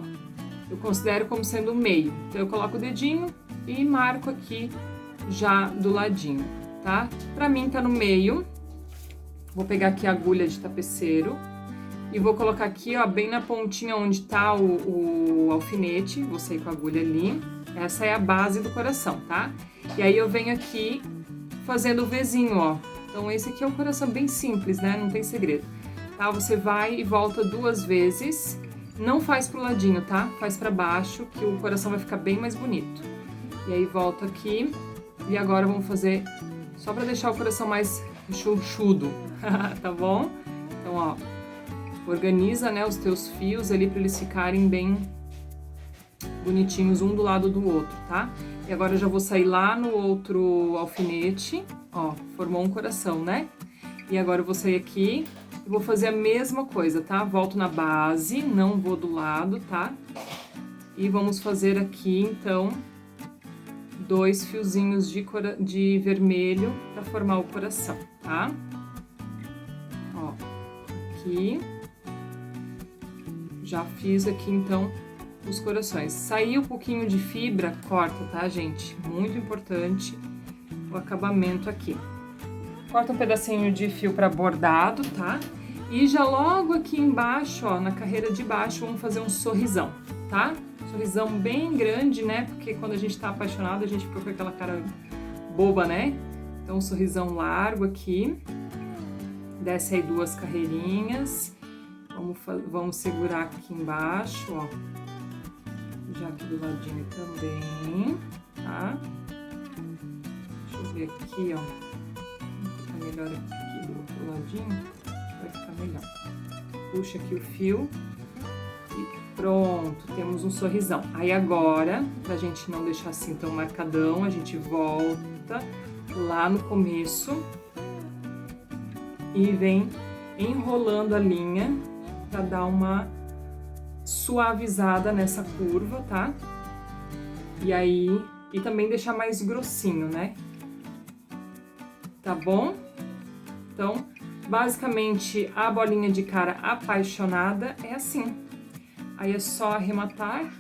[SPEAKER 1] eu considero como sendo o meio. Então, eu coloco o dedinho e marco aqui já do ladinho, tá? Pra mim, tá no meio. Vou pegar aqui a agulha de tapeceiro E vou colocar aqui, ó, bem na pontinha onde tá o alfinete. Vou sair com a agulha ali. Essa é a base do coração, tá? E aí eu venho aqui fazendo o Vzinho, ó. Então esse aqui é um coração bem simples, né? Não tem segredo. Tá? Você vai e volta 2 vezes. Não faz pro ladinho, tá? Faz pra baixo, que o coração vai ficar bem mais bonito. E aí volta aqui. E agora vamos fazer só pra deixar o coração mais chuchudo, tá bom? Então, ó, organiza, né, os teus fios ali pra eles ficarem bem bonitinhos um do lado do outro, tá? E agora eu já vou sair lá no outro alfinete, ó, formou um coração, né? E agora eu vou sair aqui e vou fazer a mesma coisa, tá? Volto na base, não vou do lado, tá? E vamos fazer aqui, então, 2 fiozinhos de vermelho para formar o coração, tá? Ó, aqui. Já fiz aqui, então, os corações. Saiu um pouquinho de fibra, corta, tá, gente? Muito importante o acabamento aqui. Corta um pedacinho de fio para bordado, tá? E já logo aqui embaixo, ó, na carreira de baixo, vamos fazer um sorrisão, tá? Sorrisão bem grande, né? Porque quando a gente tá apaixonado, a gente fica com aquela cara boba, né? Então, um sorrisão largo aqui. Desce aí 2 carreirinhas. Vamos segurar aqui embaixo, ó. Já aqui do ladinho também, tá? Deixa eu ver aqui, ó. Vou ficar melhor aqui do outro ladinho. Vai ficar melhor. Puxa aqui o fio. Pronto, temos um sorrisão. Aí agora, pra gente não deixar assim tão marcadão, a gente volta lá no começo e vem enrolando a linha pra dar uma suavizada nessa curva, tá? E aí, e também deixar mais grossinho, né? Tá bom? Então, basicamente, a bolinha de cara apaixonada é assim. Aí é só arrematar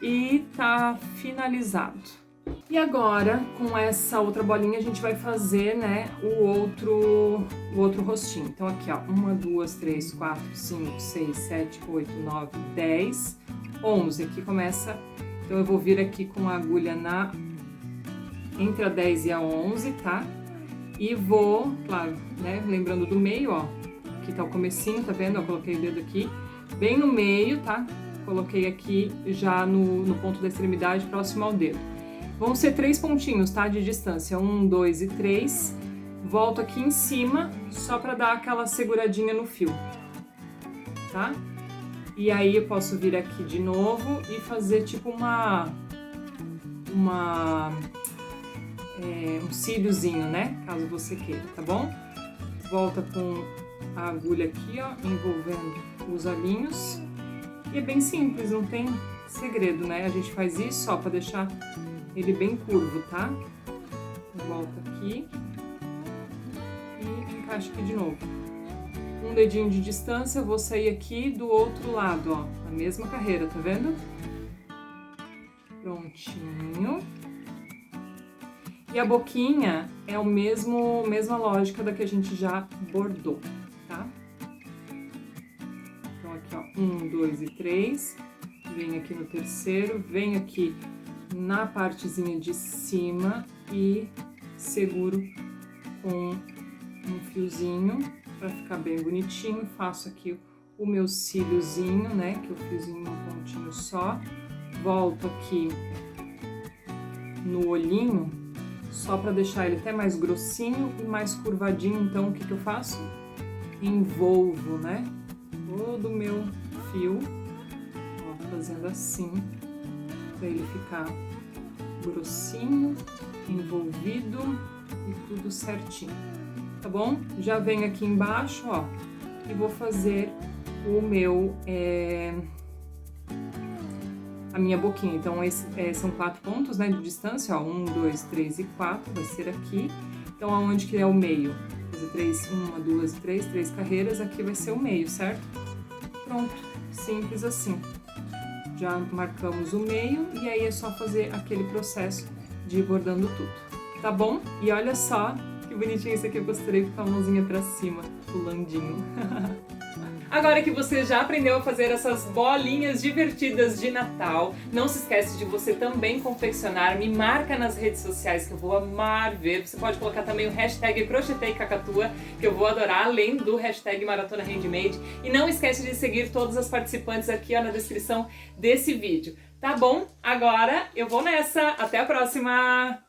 [SPEAKER 1] e tá finalizado. E agora, com essa outra bolinha, a gente vai fazer, né, o outro rostinho. Então aqui, ó, 1, 2, 3, 4, 5, 6, 7, 8, 9, 10, 11. Aqui começa, então eu vou vir aqui com a agulha entre a 10 e a 11, tá? E vou, claro, né, lembrando do meio, ó, aqui tá o comecinho, tá vendo? Eu coloquei o dedo aqui. Bem no meio, tá? Coloquei aqui já no ponto da extremidade, próximo ao dedo. Vão ser 3 pontinhos, tá? De distância, 1, 2 e 3. Volto aqui em cima, só pra dar aquela seguradinha no fio, tá? E aí eu posso vir aqui de novo e fazer tipo um cíliozinho, né? Caso você queira, tá bom? Volta com a agulha aqui, ó, envolvendo os olhinhos. E é bem simples, não tem segredo, né? A gente faz isso só pra deixar ele bem curvo, tá? Volta aqui e encaixa aqui de novo. Um dedinho de distância, eu vou sair aqui do outro lado, ó, na mesma carreira, tá vendo? Prontinho. E a boquinha é a mesma lógica da que a gente já bordou, tá? Então aqui, ó, 1, 2 e 3. Venho aqui no terceiro, venho aqui na partezinha de cima e seguro com um fiozinho para ficar bem bonitinho. Faço aqui o meu cíliozinho, né, que é o fiozinho um pontinho só. Volto aqui no olhinho, só para deixar ele até mais grossinho e mais curvadinho. Então, o que eu faço? Envolvo, né, todo o meu fio, ó, fazendo assim, para ele ficar grossinho, envolvido e tudo certinho, tá bom? Já venho aqui embaixo, ó, e vou fazer o meu, a minha boquinha. Então, são 4 pontos, né, de distância, ó, 1, 2, 3 e 4, vai ser aqui. Então, aonde que é o meio? Fazer 3, 1, 2, 3 carreiras, aqui vai ser o meio, certo? Pronto, simples assim. Já marcamos o meio e aí é só fazer aquele processo de ir bordando tudo, tá bom? E olha só que bonitinho isso aqui, eu costurei com a mãozinha pra cima, pulandinho. Agora que você já aprendeu a fazer essas bolinhas divertidas de Natal, não se esquece de você também confeccionar, me marca nas redes sociais que eu vou amar ver. Você pode colocar também o hashtag CrochêTeiCacatua, que eu vou adorar, além do hashtag Maratona Handmade. E não esquece de seguir todas as participantes aqui ó, na descrição desse vídeo. Tá bom? Agora eu vou nessa. Até a próxima!